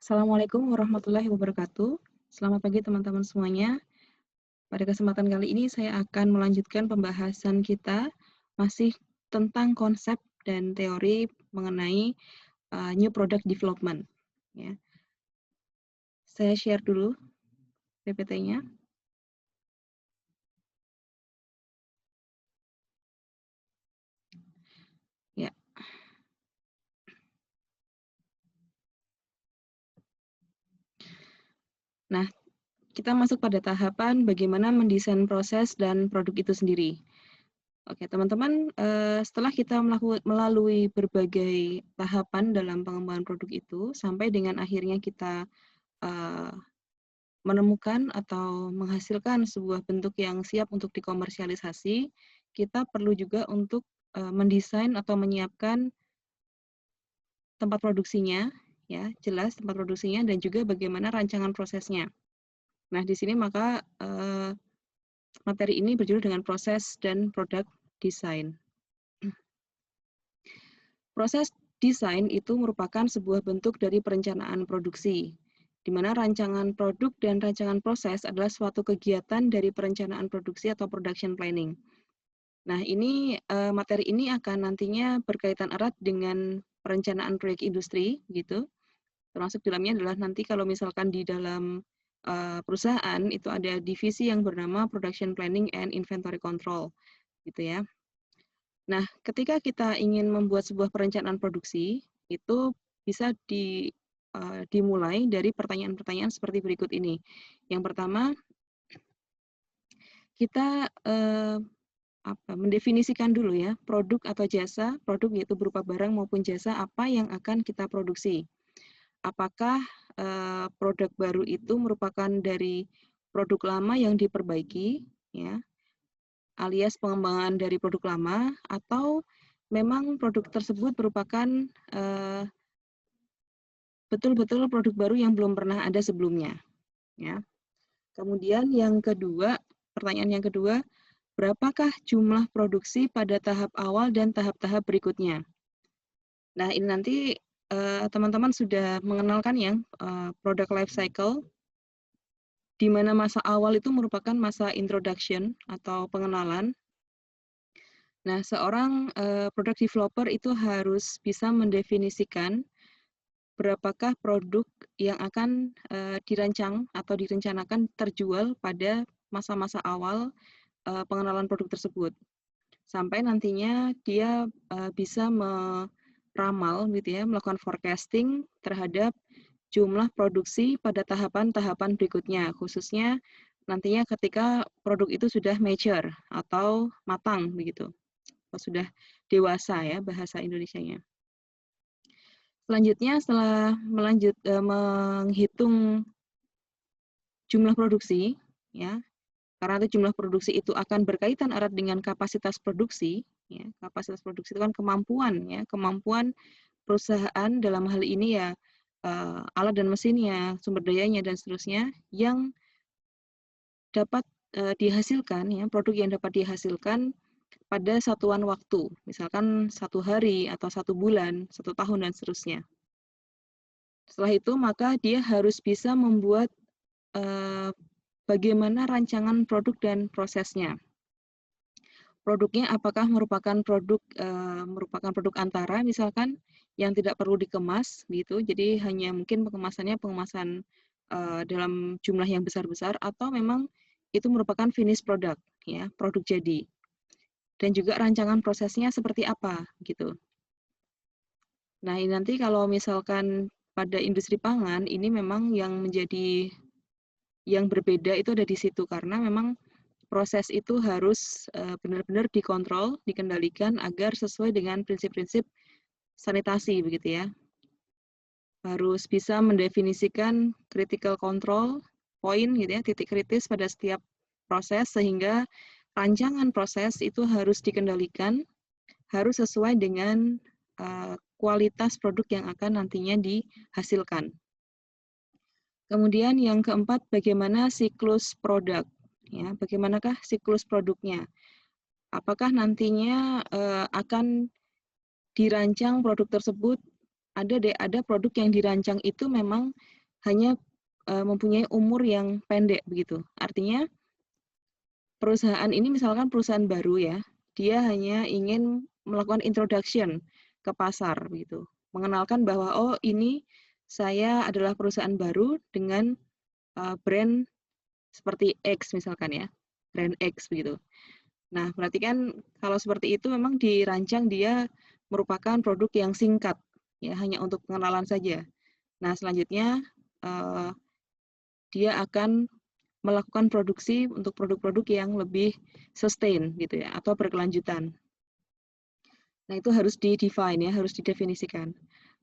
Assalamualaikum warahmatullahi wabarakatuh. Selamat pagi teman-teman semuanya. Pada kesempatan kali ini saya akan melanjutkan pembahasan kita masih tentang konsep dan teori mengenai new product development. Ya. Saya share dulu PPT-nya. Ya. Nah, kita masuk pada tahapan bagaimana mendesain proses dan produk itu sendiri. Oke, teman-teman, setelah kita melalui berbagai tahapan dalam pengembangan produk itu, sampai dengan akhirnya kita menemukan atau menghasilkan sebuah bentuk yang siap untuk dikomersialisasi, kita perlu juga untuk mendesain atau menyiapkan tempat produksinya, ya, jelas tempat produksinya dan juga bagaimana rancangan prosesnya. Nah, di sini maka materi ini berjudul dengan proses dan produk design. Proses desain itu merupakan sebuah bentuk dari perencanaan produksi, di mana rancangan produk dan rancangan proses adalah suatu kegiatan dari perencanaan produksi atau production planning. Nah, ini materi ini akan nantinya berkaitan erat dengan perencanaan proyek industri, gitu. Termasuk dalamnya adalah nanti kalau misalkan di dalam perusahaan itu ada divisi yang bernama Production Planning and Inventory Control, gitu ya. Nah, ketika kita ingin membuat sebuah perencanaan produksi, itu bisa dimulai dari pertanyaan-pertanyaan seperti berikut ini. Yang pertama, kita mendefinisikan dulu ya, produk atau jasa, produk yaitu berupa barang maupun jasa apa yang akan kita produksi. Apakah produk baru itu merupakan dari produk lama yang diperbaiki, ya, alias pengembangan dari produk lama, atau memang produk tersebut merupakan betul-betul produk baru yang belum pernah ada sebelumnya. Ya. Kemudian yang kedua, pertanyaan yang kedua, berapakah jumlah produksi pada tahap awal dan tahap-tahap berikutnya? Nah, ini nanti teman-teman sudah mengenalkan ya product life cycle, di mana masa awal itu merupakan masa introduction atau pengenalan. Nah, seorang product developer itu harus bisa mendefinisikan berapakah produk yang akan dirancang atau direncanakan terjual pada masa-masa awal pengenalan produk tersebut. Sampai nantinya dia bisa meramal gitu ya, melakukan forecasting terhadap jumlah produksi pada tahapan-tahapan berikutnya, khususnya nantinya ketika produk itu sudah mature atau matang begitu, atau sudah dewasa ya bahasa Indonesianya. Selanjutnya setelah menghitung jumlah produksi, ya, karena itu jumlah produksi itu akan berkaitan erat dengan kapasitas produksi, ya, kapasitas produksi itu kan kemampuan, ya, kemampuan perusahaan dalam hal ini ya alat dan mesinnya, sumber dayanya dan seterusnya yang dapat dihasilkan, ya, produk yang dapat dihasilkan pada satuan waktu, misalkan 1 hari atau 1 bulan, 1 tahun dan seterusnya. Setelah itu maka dia harus bisa membuat bagaimana rancangan produk dan prosesnya. Produknya apakah merupakan produk antara misalkan yang tidak perlu dikemas gitu, jadi hanya mungkin pengemasan dalam jumlah yang besar-besar, atau memang itu merupakan finish product ya, produk jadi. Dan juga rancangan prosesnya seperti apa gitu. Nah, ini nanti kalau misalkan pada industri pangan ini memang yang menjadi yang berbeda itu ada di situ, karena memang proses itu harus benar-benar dikontrol, dikendalikan agar sesuai dengan prinsip-prinsip sanitasi begitu ya. Harus bisa mendefinisikan critical control point gitu ya, titik kritis pada setiap proses, sehingga rancangan proses itu harus dikendalikan, harus sesuai dengan kualitas produk yang akan nantinya dihasilkan. Kemudian yang keempat, bagaimana siklus produk? Ya, bagaimanakah siklus produknya? Apakah nantinya akan dirancang produk tersebut ada produk yang dirancang itu memang hanya mempunyai umur yang pendek begitu. Artinya perusahaan ini misalkan perusahaan baru ya, dia hanya ingin melakukan introduction ke pasar begitu. Mengenalkan bahwa oh ini saya adalah perusahaan baru dengan brand seperti X misalkan ya, brand X begitu. Nah, berarti kan kalau seperti itu memang dirancang dia merupakan produk yang singkat, ya hanya untuk pengenalan saja. Nah, selanjutnya dia akan melakukan produksi untuk produk-produk yang lebih sustain gitu ya, atau berkelanjutan. Nah, itu harus di-define ya, harus didefinisikan.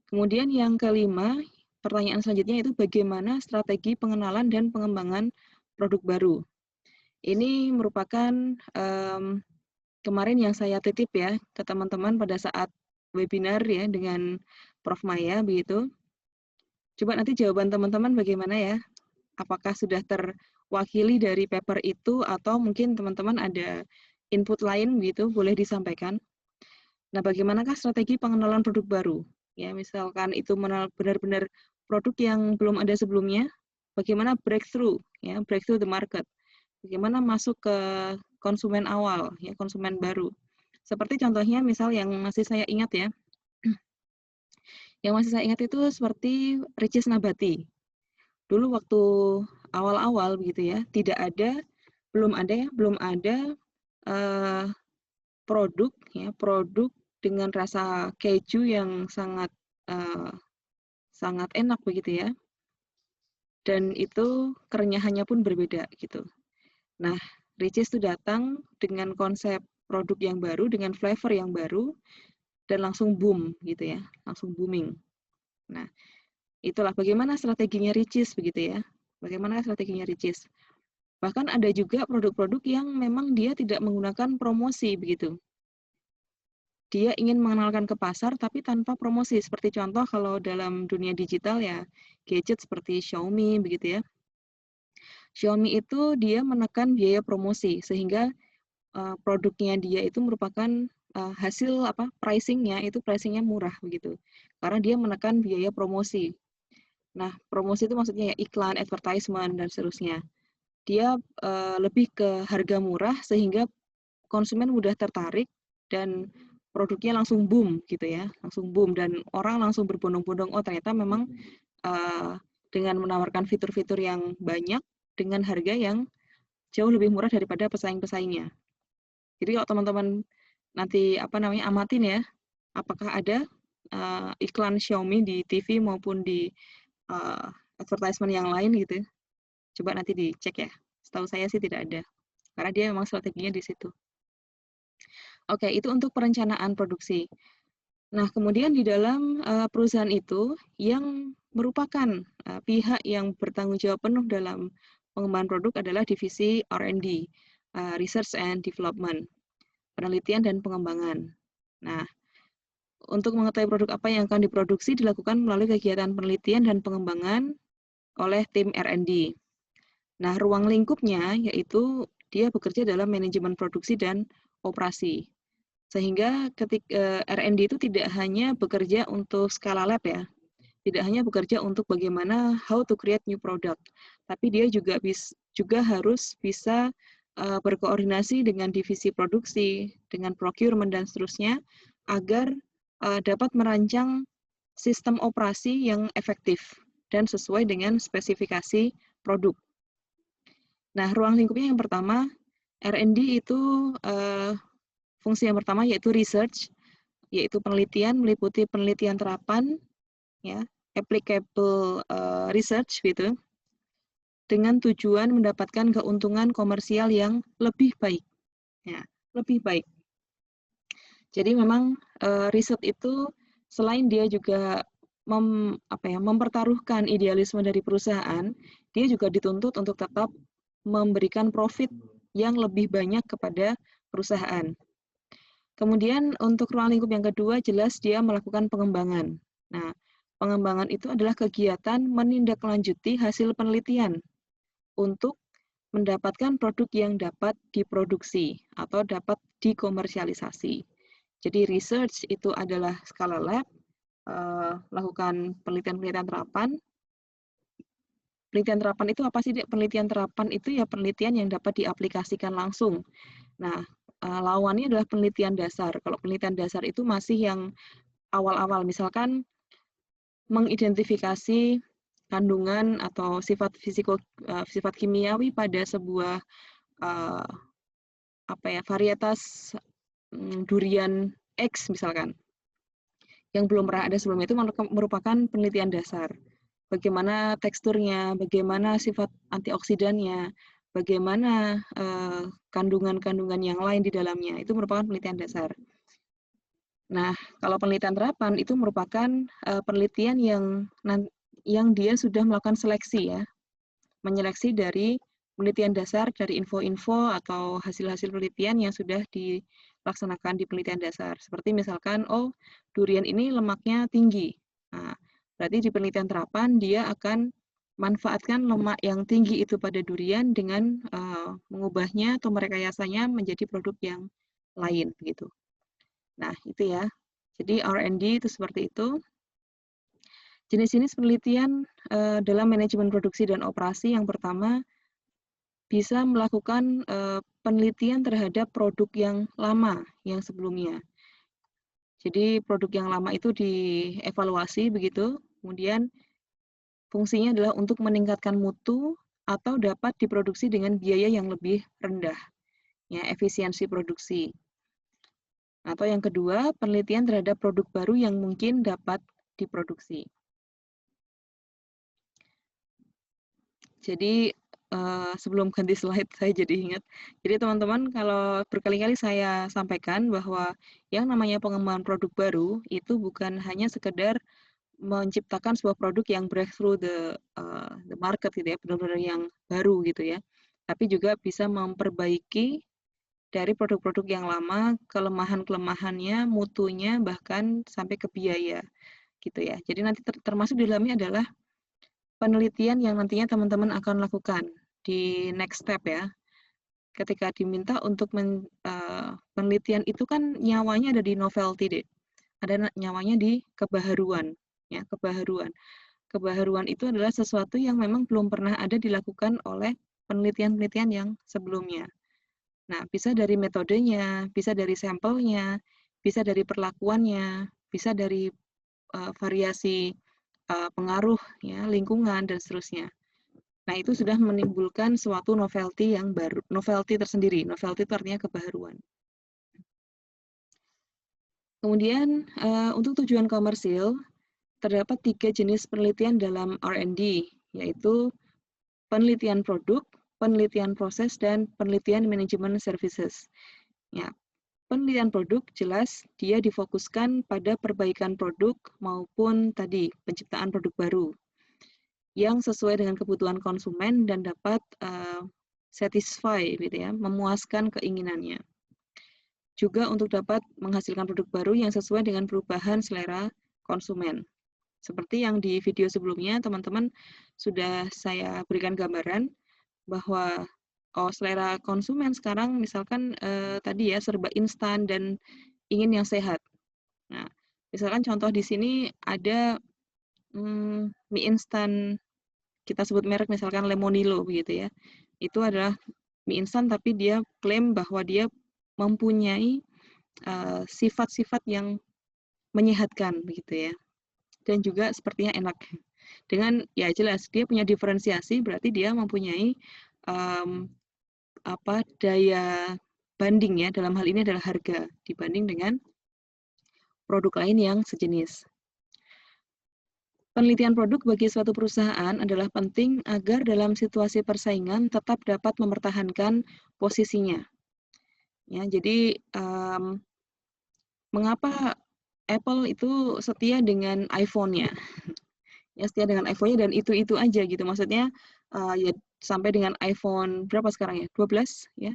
Kemudian yang kelima, pertanyaan selanjutnya itu bagaimana strategi pengenalan dan pengembangan produk baru. Ini merupakan kemarin yang saya titip ya ke teman-teman pada saat webinar ya dengan Prof. Maya begitu. Coba nanti jawaban teman-teman bagaimana ya? Apakah sudah terwakili dari paper itu atau mungkin teman-teman ada input lain gitu boleh disampaikan. Nah, bagaimanakah strategi pengenalan produk baru? Ya, misalkan itu benar-benar produk yang belum ada sebelumnya, bagaimana breakthrough ya, breakthrough the market. Bagaimana masuk ke konsumen awal, ya konsumen baru. Seperti contohnya misal yang masih saya ingat ya, yang masih saya ingat itu seperti Ricis Nabati. Dulu waktu awal-awal begitu ya, belum ada produk ya, produk dengan rasa keju yang sangat enak begitu ya, dan itu kerenyahannya pun berbeda gitu. Nah, Ricis itu datang dengan konsep produk yang baru, dengan flavor yang baru, dan langsung boom gitu ya, langsung booming. Nah, itulah bagaimana strateginya Ricis begitu ya. Bagaimana strateginya Ricis. Bahkan ada juga produk-produk yang memang dia tidak menggunakan promosi begitu. Dia ingin mengenalkan ke pasar tapi tanpa promosi. Seperti contoh kalau dalam dunia digital ya, gadget seperti Xiaomi begitu ya. Xiaomi itu dia menekan biaya promosi sehingga produknya dia itu merupakan hasil pricingnya murah begitu, karena dia menekan biaya promosi. Nah, promosi itu maksudnya ya iklan, advertisement dan seterusnya. Dia lebih ke harga murah sehingga konsumen mudah tertarik dan produknya langsung boom gitu ya, langsung boom dan orang langsung berbondong-bondong. Oh ternyata memang dengan menawarkan fitur-fitur yang banyak dengan harga yang jauh lebih murah daripada pesaing-pesaingnya. Jadi kalau teman-teman nanti amatin ya, apakah ada iklan Xiaomi di TV maupun di advertisement yang lain gitu. Coba nanti dicek ya. Setahu saya sih tidak ada. Karena dia memang strateginya di situ. Oke, itu untuk perencanaan produksi. Nah, kemudian di dalam perusahaan itu yang merupakan pihak yang bertanggung jawab penuh dalam pengembangan produk adalah divisi R&D, Research and Development, penelitian dan pengembangan. Nah, untuk mengetahui produk apa yang akan diproduksi dilakukan melalui kegiatan penelitian dan pengembangan oleh tim R&D. Nah, ruang lingkupnya yaitu dia bekerja dalam manajemen produksi dan operasi. Sehingga R&D itu tidak hanya bekerja untuk skala lab ya, tidak hanya bekerja untuk bagaimana how to create new product, tapi dia juga harus bisa berkoordinasi dengan divisi produksi, dengan procurement dan seterusnya, agar dapat merancang sistem operasi yang efektif dan sesuai dengan spesifikasi produk. Nah, ruang lingkupnya yang pertama, R&D itu fungsi yang pertama yaitu research, yaitu penelitian, meliputi penelitian terapan, ya, applicable research gitu, dengan tujuan mendapatkan keuntungan komersial yang lebih baik, ya, lebih baik. Jadi memang riset itu selain dia juga mempertaruhkan idealisme dari perusahaan, dia juga dituntut untuk tetap memberikan profit yang lebih banyak kepada perusahaan. Kemudian untuk ruang lingkup yang kedua jelas dia melakukan pengembangan. Nah, pengembangan itu adalah kegiatan menindaklanjuti hasil penelitian untuk mendapatkan produk yang dapat diproduksi atau dapat dikomersialisasi. Jadi research itu adalah skala lab, lakukan penelitian-penelitian terapan. Penelitian terapan itu apa sih? Penelitian terapan itu ya penelitian yang dapat diaplikasikan langsung. Nah, lawannya adalah penelitian dasar. Kalau penelitian dasar itu masih yang awal-awal, misalkan mengidentifikasi kandungan atau sifat sifat kimiawi pada sebuah varietas durian X misalkan, yang belum pernah ada sebelumnya, itu merupakan penelitian dasar. Bagaimana teksturnya, bagaimana sifat antioksidannya, bagaimana kandungan-kandungan yang lain di dalamnya, itu merupakan penelitian dasar. Nah, kalau penelitian terapan itu merupakan penelitian yang dia sudah melakukan seleksi ya, menyeleksi dari penelitian dasar, dari info-info atau hasil-hasil penelitian yang sudah dilaksanakan di penelitian dasar. Seperti misalkan, oh durian ini lemaknya tinggi. Nah, berarti di penelitian terapan dia akan manfaatkan lemak yang tinggi itu pada durian dengan mengubahnya atau merekayasanya menjadi produk yang lain gitu. Nah, itu ya. Jadi R&D itu seperti itu. Jenis-jenis penelitian dalam manajemen produksi dan operasi, yang pertama bisa melakukan penelitian terhadap produk yang lama, yang sebelumnya. Jadi produk yang lama itu dievaluasi begitu, kemudian fungsinya adalah untuk meningkatkan mutu atau dapat diproduksi dengan biaya yang lebih rendah, ya, efisiensi produksi. Atau yang kedua, penelitian terhadap produk baru yang mungkin dapat diproduksi. Jadi sebelum ganti slide saya jadi ingat. Jadi teman-teman, kalau berkali-kali saya sampaikan bahwa yang namanya pengembangan produk baru itu bukan hanya sekedar menciptakan sebuah produk yang breakthrough the market gitu ya, benar-benar yang baru gitu ya. Tapi juga bisa memperbaiki dari produk-produk yang lama, kelemahan-kelemahannya, mutunya, bahkan sampai ke biaya gitu ya. Jadi nanti termasuk di dalamnya adalah penelitian yang nantinya teman-teman akan lakukan di next step ya. Ketika diminta untuk penelitian itu kan nyawanya ada di novelty deh. Ada nyawanya di kebaharuan ya, kebaharuan. Kebaharuan itu adalah sesuatu yang memang belum pernah ada dilakukan oleh penelitian-penelitian yang sebelumnya. Nah, bisa dari metodenya, bisa dari sampelnya, bisa dari perlakuannya, bisa dari variasi pengaruh ya, lingkungan dan seterusnya. Nah, itu sudah menimbulkan suatu novelty yang baru, novelty tersendiri. Novelty itu artinya kebaharuan. Kemudian untuk tujuan komersil terdapat 3 jenis penelitian dalam R&D, yaitu penelitian produk, penelitian proses, dan penelitian manajemen services. Ya, penelitian produk jelas dia difokuskan pada perbaikan produk maupun tadi penciptaan produk baru yang sesuai dengan kebutuhan konsumen dan dapat satisfy gitu ya, memuaskan keinginannya. Juga untuk dapat menghasilkan produk baru yang sesuai dengan perubahan selera konsumen. Seperti yang di video sebelumnya, teman-teman sudah saya berikan gambaran bahwa selera konsumen sekarang misalkan tadi ya serba instan dan ingin yang sehat. Nah, misalkan contoh di sini ada mie instan, kita sebut merek misalkan Lemonilo begitu ya. Itu adalah mie instan tapi dia klaim bahwa dia mempunyai sifat-sifat yang menyehatkan begitu ya. Dan juga sepertinya enak. Dengan ya jelas dia punya diferensiasi, berarti dia mempunyai daya banding ya, dalam hal ini adalah harga dibanding dengan produk lain yang sejenis. Penelitian produk bagi suatu perusahaan adalah penting agar dalam situasi persaingan tetap dapat mempertahankan posisinya. Ya, jadi mengapa Apple itu setia dengan iPhone-nya? Ya, setia dengan iPhone-nya dan itu aja gitu. Maksudnya ya sampai dengan iPhone berapa sekarang ya? 12 ya.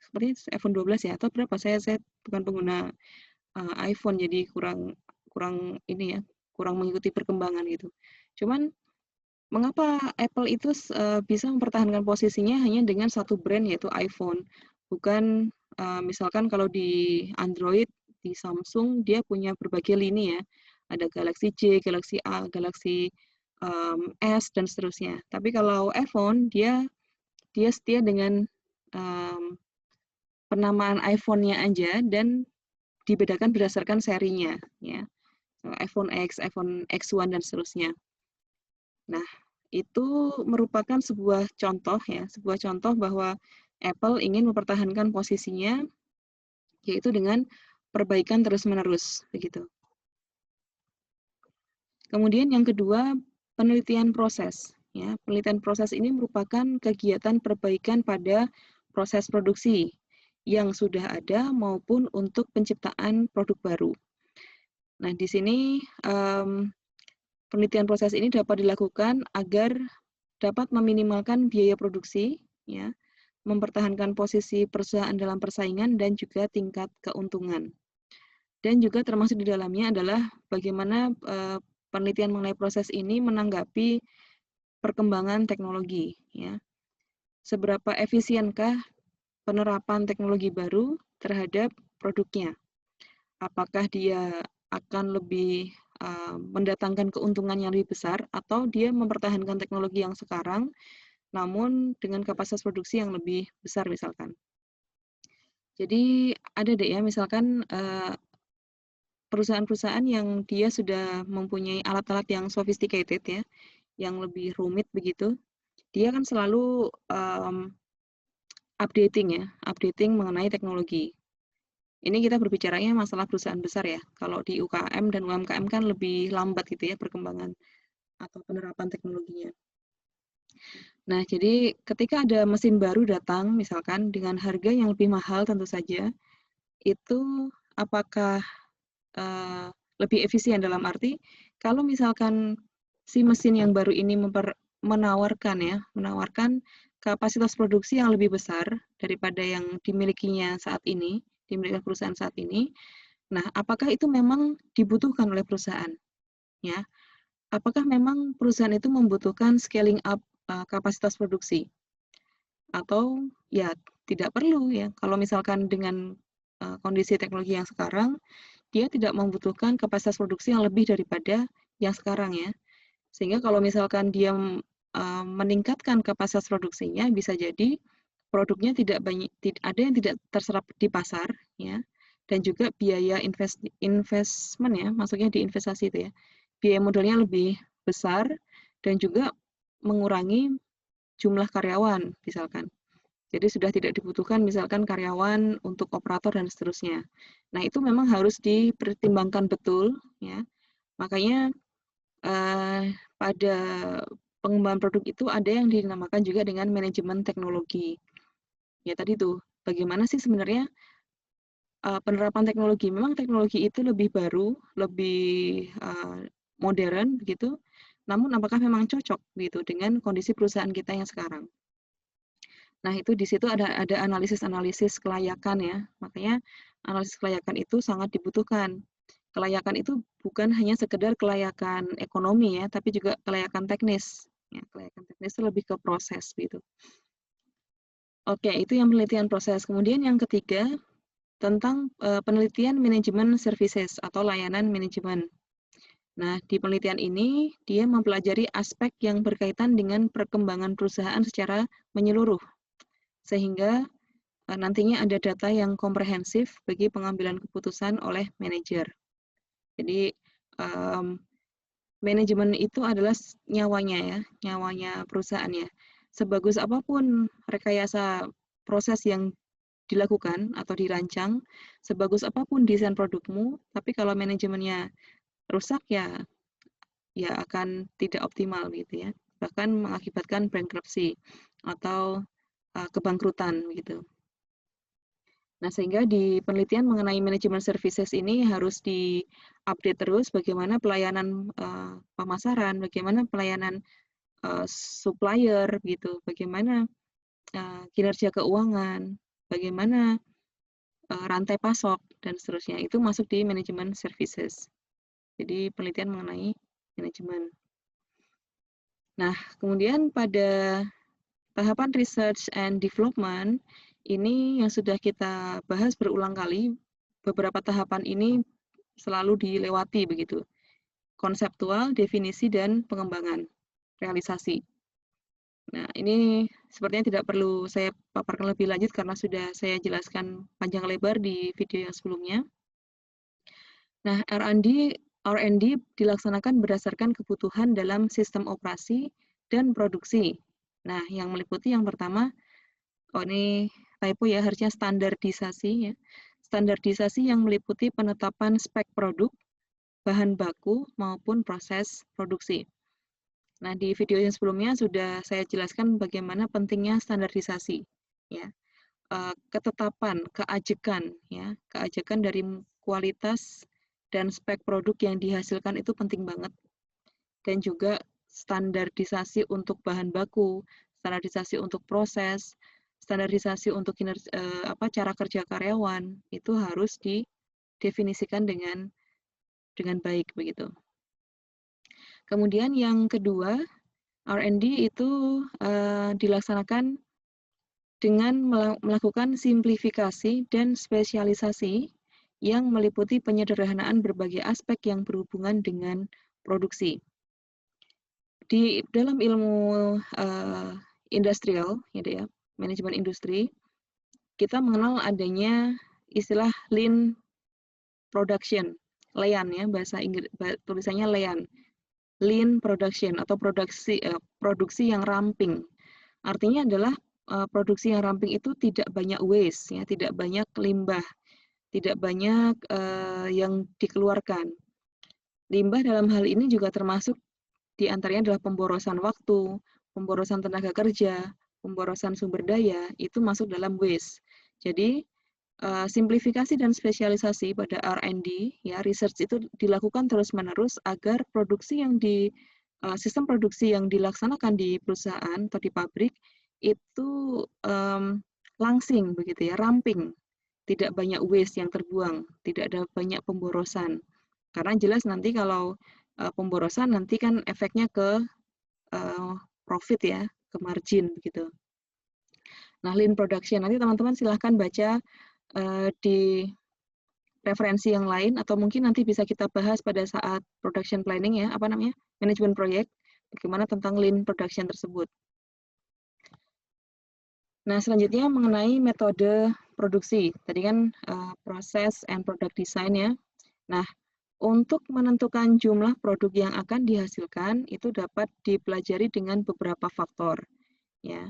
Sepertinya iPhone 12 ya atau berapa? Saya bukan pengguna iPhone jadi kurang ini ya, kurang mengikuti perkembangan gitu. Cuman mengapa Apple itu bisa mempertahankan posisinya hanya dengan satu brand yaitu iPhone? Bukan misalkan kalau di Android, di Samsung dia punya berbagai lini ya. Ada Galaxy J, Galaxy A, Galaxy S, dan seterusnya. Tapi kalau iPhone, dia setia dengan penamaan iPhone-nya aja dan dibedakan berdasarkan serinya, ya. iPhone X, iPhone X1, dan seterusnya. Nah, itu merupakan sebuah contoh ya, sebuah contoh bahwa Apple ingin mempertahankan posisinya, yaitu dengan perbaikan terus-menerus, begitu. Kemudian yang kedua, penelitian proses. Ya, penelitian proses ini merupakan kegiatan perbaikan pada proses produksi yang sudah ada maupun untuk penciptaan produk baru. Nah, di sini penelitian proses ini dapat dilakukan agar dapat meminimalkan biaya produksi, ya, mempertahankan posisi perusahaan dalam persaingan dan juga tingkat keuntungan. Dan juga termasuk di dalamnya adalah bagaimana penelitian mengenai proses ini menanggapi perkembangan teknologi, ya. Seberapa efisienkah penerapan teknologi baru terhadap produknya? Apakah dia akan lebih mendatangkan keuntungan yang lebih besar atau dia mempertahankan teknologi yang sekarang namun dengan kapasitas produksi yang lebih besar misalkan. Jadi ada deh ya misalkan perusahaan-perusahaan yang dia sudah mempunyai alat-alat yang sophisticated ya, yang lebih rumit begitu, dia kan selalu updating mengenai teknologi. Ini kita berbicaranya masalah perusahaan besar ya. Kalau di UKM dan UMKM kan lebih lambat gitu ya perkembangan atau penerapan teknologinya. Nah, jadi ketika ada mesin baru datang, misalkan dengan harga yang lebih mahal tentu saja, itu apakah lebih efisien dalam arti kalau misalkan si mesin yang baru ini menawarkan kapasitas produksi yang lebih besar daripada yang dimilikinya saat ini, dimiliki perusahaan saat ini. Nah, apakah itu memang dibutuhkan oleh perusahaan? Ya, apakah memang perusahaan itu membutuhkan scaling up kapasitas produksi? Atau ya tidak perlu ya, kalau misalkan dengan kondisi teknologi yang sekarang, dia tidak membutuhkan kapasitas produksi yang lebih daripada yang sekarang ya. Sehingga kalau misalkan dia meningkatkan kapasitas produksinya, bisa jadi produknya tidak banyak, ada yang tidak terserap di pasar ya, dan juga biaya investment ya, maksudnya di investasi itu ya, biaya modalnya lebih besar dan juga mengurangi jumlah karyawan misalkan. Jadi sudah tidak dibutuhkan misalkan karyawan untuk operator dan seterusnya. Nah, itu memang harus dipertimbangkan betul ya. Makanya pada pengembangan produk itu ada yang dinamakan juga dengan manajemen teknologi. Ya tadi tuh, bagaimana sih sebenarnya penerapan teknologi? Memang teknologi itu lebih baru, lebih modern gitu. Namun apakah memang cocok gitu dengan kondisi perusahaan kita yang sekarang? Nah, itu di situ ada analisis-analisis kelayakan ya. Makanya analisis kelayakan itu sangat dibutuhkan. Kelayakan itu bukan hanya sekedar kelayakan ekonomi ya, tapi juga kelayakan teknis. Ya, kelayakan teknis itu lebih ke proses gitu. Oke, itu yang penelitian proses. Kemudian yang ketiga, tentang penelitian manajemen services atau layanan manajemen. Nah, di penelitian ini, dia mempelajari aspek yang berkaitan dengan perkembangan perusahaan secara menyeluruh. Sehingga nantinya ada data yang komprehensif bagi pengambilan keputusan oleh manajer. Jadi, manajemen itu adalah nyawanya ya, nyawanya perusahaan ya. Sebagus apapun rekayasa proses yang dilakukan atau dirancang, sebagus apapun desain produkmu, tapi kalau manajemennya rusak ya akan tidak optimal gitu ya. Bahkan mengakibatkan bankruptcy atau kebangkrutan gitu. Nah, sehingga di penelitian mengenai manajemen services ini harus di-update terus bagaimana pelayanan pemasaran, bagaimana pelayanan supplier gitu, bagaimana kinerja keuangan, bagaimana rantai pasok dan seterusnya. Itu masuk di manajemen services. Jadi penelitian mengenai manajemen. Nah, kemudian pada tahapan research and development ini yang sudah kita bahas berulang kali, beberapa tahapan ini selalu dilewati begitu. konseptual, definisi, dan pengembangan, realisasi. Nah, ini sepertinya tidak perlu saya paparkan lebih lanjut karena sudah saya jelaskan panjang lebar di video yang sebelumnya. Nah, R&D dilaksanakan berdasarkan kebutuhan dalam sistem operasi dan produksi. Nah, yang meliputi yang pertama, oh ini typo ya, harusnya standarisasi ya. Standarisasi yang meliputi penetapan spek produk, bahan baku, maupun proses produksi. Nah, di video yang sebelumnya sudah saya jelaskan bagaimana pentingnya standarisasi, ya, ketetapan, keajekan, ya, keajekan dari kualitas dan spek produk yang dihasilkan itu penting banget, dan juga standarisasi untuk bahan baku, standarisasi untuk proses, standarisasi untuk cara kerja karyawan itu harus didefinisikan dengan baik begitu. Kemudian yang kedua, R&D itu dilaksanakan dengan melakukan simplifikasi dan spesialisasi yang meliputi penyederhanaan berbagai aspek yang berhubungan dengan produksi. Di dalam ilmu industrial, gitu ya, manajemen industri, kita mengenal adanya istilah lean production, LEAN ya, bahasa Inggris, tulisannya LEAN. Lean production atau produksi yang ramping. Artinya adalah produksi yang ramping itu tidak banyak waste, ya, tidak banyak limbah, tidak banyak yang dikeluarkan. Limbah dalam hal ini juga termasuk diantaranya adalah pemborosan waktu, pemborosan tenaga kerja, pemborosan sumber daya, itu masuk dalam waste. Jadi simplifikasi dan spesialisasi pada R&D, ya, research itu dilakukan terus-menerus agar produksi yang sistem produksi yang dilaksanakan di perusahaan atau di pabrik itu langsing begitu ya, ramping, tidak banyak waste yang terbuang, tidak ada banyak pemborosan. Karena jelas nanti kalau pemborosan nanti kan efeknya ke profit ya, ke margin begitu. Nah, lean production nanti teman-teman silahkan baca di referensi yang lain atau mungkin nanti bisa kita bahas pada saat production planning ya, manajemen proyek, bagaimana tentang lean production tersebut. Nah, selanjutnya mengenai metode produksi. Tadi kan proses and product design ya. Nah, untuk menentukan jumlah produk yang akan dihasilkan itu dapat dipelajari dengan beberapa faktor ya,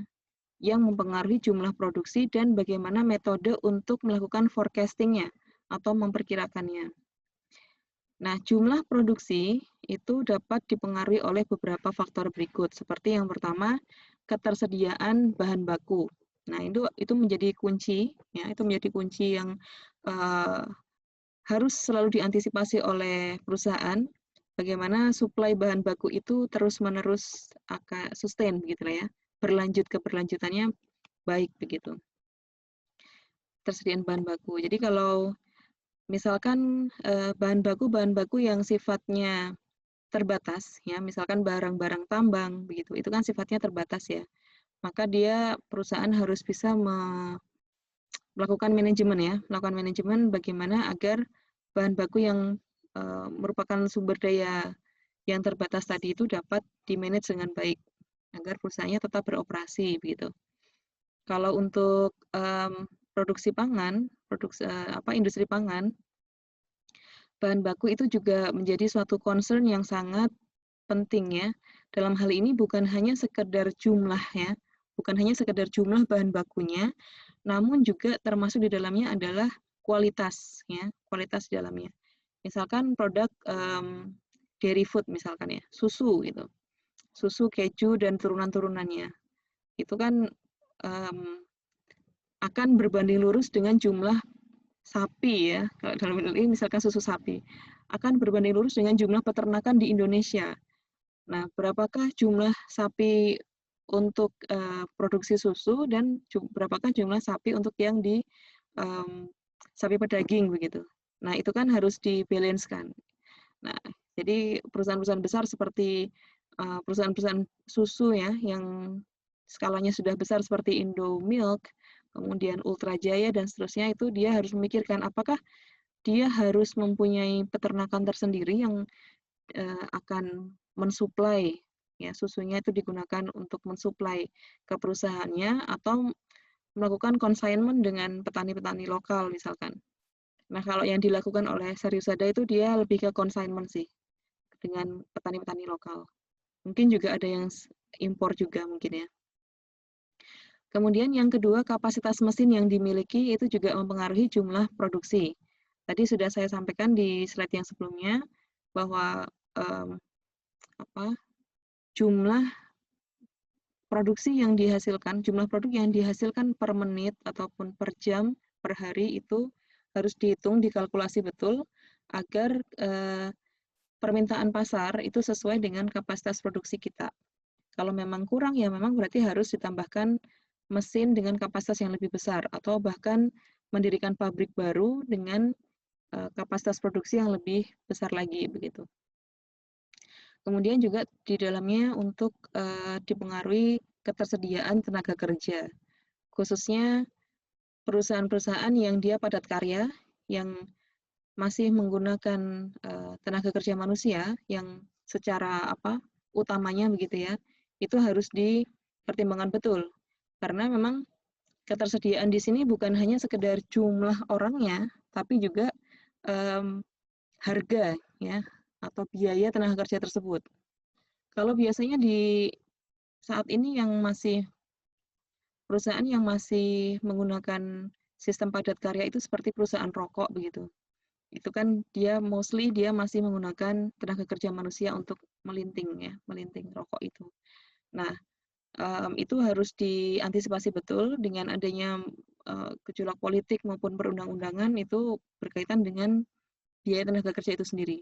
yang mempengaruhi jumlah produksi dan bagaimana metode untuk melakukan forecasting-nya atau memperkirakannya. Nah, jumlah produksi itu dapat dipengaruhi oleh beberapa faktor berikut, seperti yang pertama, ketersediaan bahan baku. Nah, itu menjadi kunci, ya, itu menjadi kunci yang harus selalu diantisipasi oleh perusahaan, bagaimana suplai bahan baku itu terus-menerus akan sustain, begitu ya, keberlanjutannya baik begitu. Tersediaan bahan baku. Jadi kalau misalkan bahan baku yang sifatnya terbatas, ya, misalkan barang-barang tambang, begitu, itu kan sifatnya terbatas ya, maka perusahaan harus bisa melakukan manajemen bagaimana agar bahan baku yang merupakan sumber daya yang terbatas tadi itu dapat di-manage dengan baik, agar perusahaannya tetap beroperasi, begitu. Kalau untuk produksi pangan, industri pangan, bahan baku itu juga menjadi suatu concern yang sangat penting ya. Dalam hal ini bukan hanya sekedar jumlah ya, bukan hanya sekedar jumlah bahan bakunya, namun juga termasuk di dalamnya adalah kualitas ya, kualitas di dalamnya. Misalkan produk dairy food misalkan ya, susu gitu. Susu, keju dan turunan-turunannya. Itu kan akan berbanding lurus dengan jumlah sapi ya, kalau dalam ini misalkan susu sapi, akan berbanding lurus dengan jumlah peternakan di Indonesia. Nah, berapakah jumlah sapi untuk produksi susu dan berapakah jumlah sapi untuk yang di sapi pedaging begitu. Nah, itu kan harus dibalancekan. Nah, jadi perusahaan-perusahaan besar seperti perusahaan-perusahaan susu ya, yang skalanya sudah besar seperti Indomilk, kemudian Ultra Jaya dan seterusnya, itu dia harus memikirkan apakah dia harus mempunyai peternakan tersendiri yang akan mensuplai, ya, susunya itu digunakan untuk mensuplai ke perusahaannya atau melakukan consignment dengan petani-petani lokal misalkan. Nah, kalau yang dilakukan oleh Sariusada itu dia lebih ke consignment sih, dengan petani-petani lokal. Mungkin juga ada yang impor juga mungkin ya. Kemudian yang kedua, kapasitas mesin yang dimiliki itu juga mempengaruhi jumlah produksi. Tadi sudah saya sampaikan di slide yang sebelumnya bahwa jumlah produksi yang dihasilkan, jumlah produk yang dihasilkan per menit ataupun per jam, per hari itu harus dihitung, dikalkulasi betul agar permintaan pasar itu sesuai dengan kapasitas produksi kita. Kalau memang kurang ya memang berarti harus ditambahkan mesin dengan kapasitas yang lebih besar atau bahkan mendirikan pabrik baru dengan kapasitas produksi yang lebih besar lagi begitu. Kemudian juga di dalamnya untuk dipengaruhi ketersediaan tenaga kerja, khususnya perusahaan-perusahaan yang dia padat karya, yang masih menggunakan tenaga kerja manusia yang secara utamanya begitu ya, itu harus dipertimbangkan betul. Karena memang ketersediaan di sini bukan hanya sekedar jumlah orangnya, tapi juga harga ya atau biaya tenaga kerja tersebut. Kalau biasanya di saat ini yang masih perusahaan yang masih menggunakan sistem padat karya itu seperti perusahaan rokok begitu. Itu kan dia mostly dia masih menggunakan tenaga kerja manusia untuk melinting ya, melinting rokok itu. Nah, itu harus diantisipasi betul dengan adanya gejolak politik maupun perundang-undangan itu berkaitan dengan biaya tenaga kerja itu sendiri.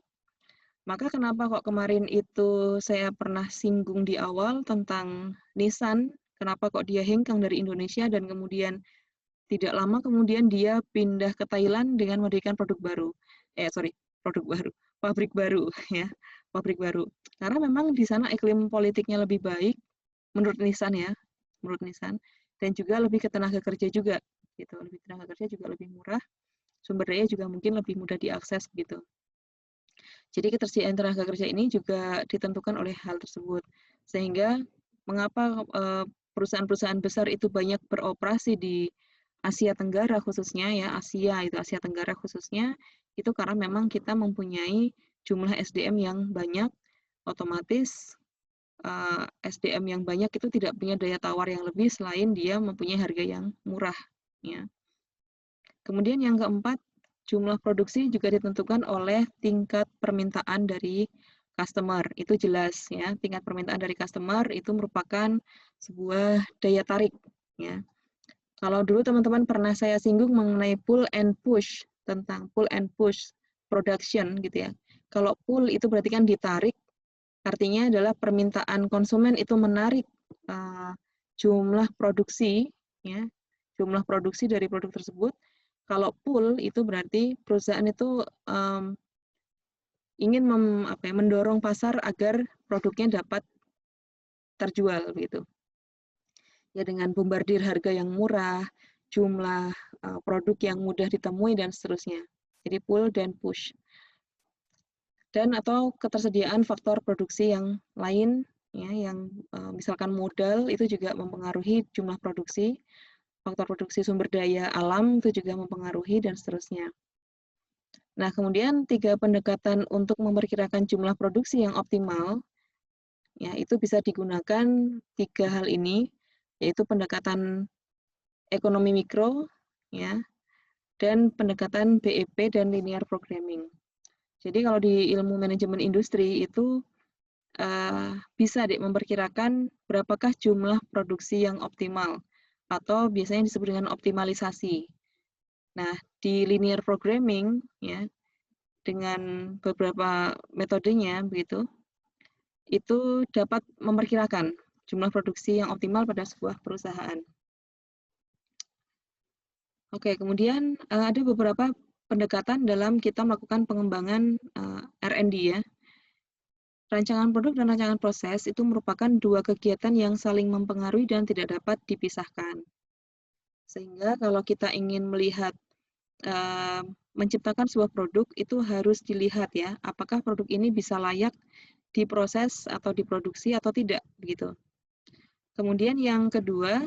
Maka kenapa kok kemarin itu saya pernah singgung di awal tentang Nissan, kenapa kok dia hengkang dari Indonesia dan kemudian tidak lama kemudian dia pindah ke Thailand dengan mendirikan produk baru. Produk baru, pabrik baru ya, pabrik baru. Karena memang di sana iklim politiknya lebih baik menurut Nissan ya, menurut Nissan, dan juga lebih ke tenaga kerja juga gitu, lebih tenaga kerja juga lebih murah, sumber daya juga mungkin lebih mudah diakses gitu. Jadi ketersediaan tenaga kerja ini juga ditentukan oleh hal tersebut. Sehingga mengapa perusahaan-perusahaan besar itu banyak beroperasi di Asia Tenggara khususnya ya, Asia Tenggara khususnya, itu karena memang kita mempunyai jumlah SDM yang banyak, otomatis SDM yang banyak itu tidak punya daya tawar yang lebih selain dia mempunyai harga yang murah. Ya. Kemudian yang keempat, jumlah produksi juga ditentukan oleh tingkat permintaan dari customer. Itu jelas ya, tingkat permintaan dari customer itu merupakan sebuah daya tarik ya. Kalau dulu teman-teman pernah saya singgung mengenai pull and push, tentang pull and push production gitu ya. Kalau pull itu berarti kan ditarik, artinya adalah permintaan konsumen itu menarik jumlah produksi ya, jumlah produksi dari produk tersebut. Kalau pull itu berarti perusahaan itu ingin mendorong pasar agar produknya dapat terjual gitu. Ya dengan bombardir harga yang murah, jumlah produk yang mudah ditemui dan seterusnya. Jadi pull dan push. Dan atau ketersediaan faktor produksi yang lain ya, yang misalkan modal itu juga mempengaruhi jumlah produksi, faktor produksi sumber daya alam itu juga mempengaruhi dan seterusnya. Nah, kemudian 3 pendekatan untuk memperkirakan jumlah produksi yang optimal, ya itu bisa digunakan 3 hal ini, yaitu pendekatan ekonomi mikro, ya, dan pendekatan BEP dan linear programming. Jadi kalau di ilmu manajemen industri itu bisa memperkirakan berapakah jumlah produksi yang optimal, atau biasanya disebut dengan optimalisasi. Nah, di linear programming, ya, dengan beberapa metodenya begitu, itu dapat memperkirakan jumlah produksi yang optimal pada sebuah perusahaan. Oke, kemudian ada beberapa pendekatan dalam kita melakukan pengembangan R&D ya. Rancangan produk dan rancangan proses itu merupakan 2 kegiatan yang saling mempengaruhi dan tidak dapat dipisahkan. Sehingga kalau kita ingin melihat menciptakan sebuah produk itu harus dilihat ya, apakah produk ini bisa layak diproses atau diproduksi atau tidak, begitu. Kemudian yang kedua,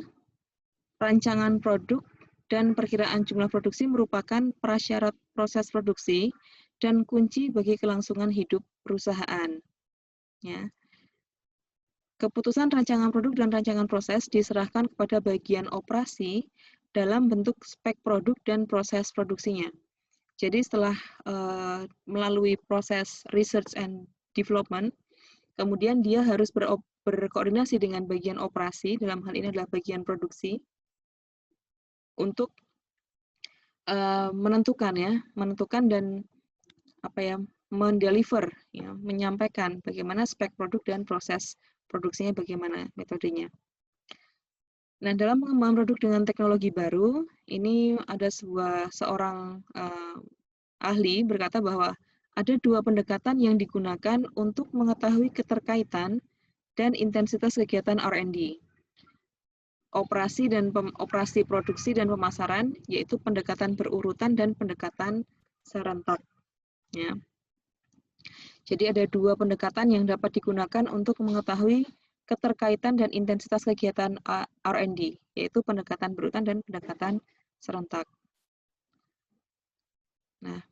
rancangan produk dan perkiraan jumlah produksi merupakan prasyarat proses produksi dan kunci bagi kelangsungan hidup perusahaan. Ya. Keputusan rancangan produk dan rancangan proses diserahkan kepada bagian operasi dalam bentuk spek produk dan proses produksinya. Jadi setelah melalui proses research and development, kemudian dia harus berkoordinasi dengan bagian operasi, dalam hal ini adalah bagian produksi, untuk menentukan dan mendeliver, ya, menyampaikan bagaimana spek produk dan proses produksinya, bagaimana metodenya. Nah, dalam pengembangan produk dengan teknologi baru, ini ada seorang ahli berkata bahwa ada dua pendekatan yang digunakan untuk mengetahui keterkaitan dan intensitas kegiatan R&D. Operasi produksi dan pemasaran, yaitu pendekatan berurutan dan pendekatan serentak. Ya. Jadi ada dua pendekatan yang dapat digunakan untuk mengetahui keterkaitan dan intensitas kegiatan R&D, yaitu pendekatan berurutan dan pendekatan serentak. Nah,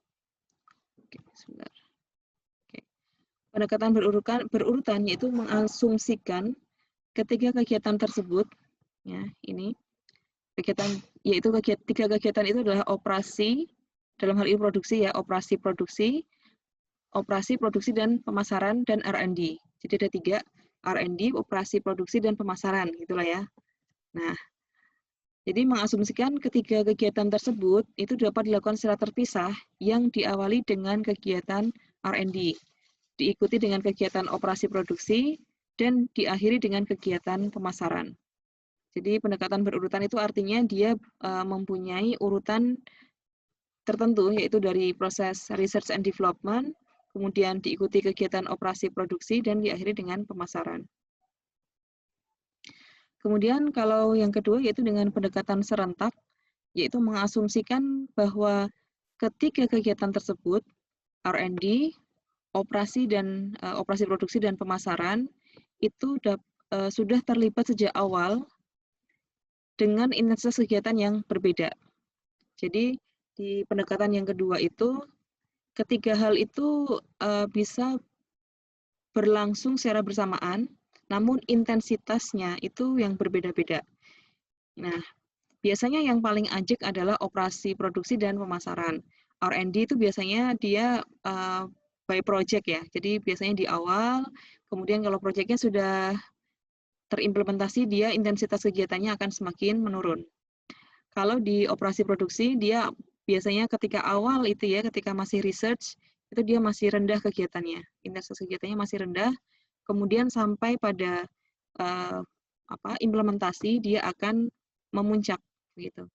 sebentar. Pendekatan berurutan yaitu mengasumsikan ketiga kegiatan tersebut, ya ini tiga kegiatan itu adalah operasi, dalam hal ini produksi ya, operasi produksi dan pemasaran, dan R&D. Jadi ada tiga, R&D, operasi produksi dan pemasaran, gitulah ya. Nah, jadi mengasumsikan ketiga kegiatan tersebut itu dapat dilakukan secara terpisah yang diawali dengan kegiatan R&D, diikuti dengan kegiatan operasi produksi, dan diakhiri dengan kegiatan pemasaran. Jadi pendekatan berurutan itu artinya dia mempunyai urutan tertentu, yaitu dari proses research and development, kemudian diikuti kegiatan operasi produksi, dan diakhiri dengan pemasaran. Kemudian kalau yang kedua yaitu dengan pendekatan serentak, yaitu mengasumsikan bahwa ketiga kegiatan tersebut, R&D, operasi produksi dan pemasaran, itu sudah terlibat sejak awal dengan intensitas kegiatan yang berbeda. Jadi di pendekatan yang kedua itu, ketiga hal itu bisa berlangsung secara bersamaan, namun intensitasnya itu yang berbeda-beda. Nah, biasanya yang paling ajak adalah operasi produksi dan pemasaran. R&D itu biasanya dia by project ya, jadi biasanya di awal, kemudian kalau proyeknya sudah terimplementasi, dia intensitas kegiatannya akan semakin menurun. Kalau di operasi produksi, dia biasanya ketika awal itu ya, ketika masih research, itu dia masih rendah kegiatannya, intensitas kegiatannya masih rendah, kemudian sampai pada implementasi, dia akan memuncak, gitu.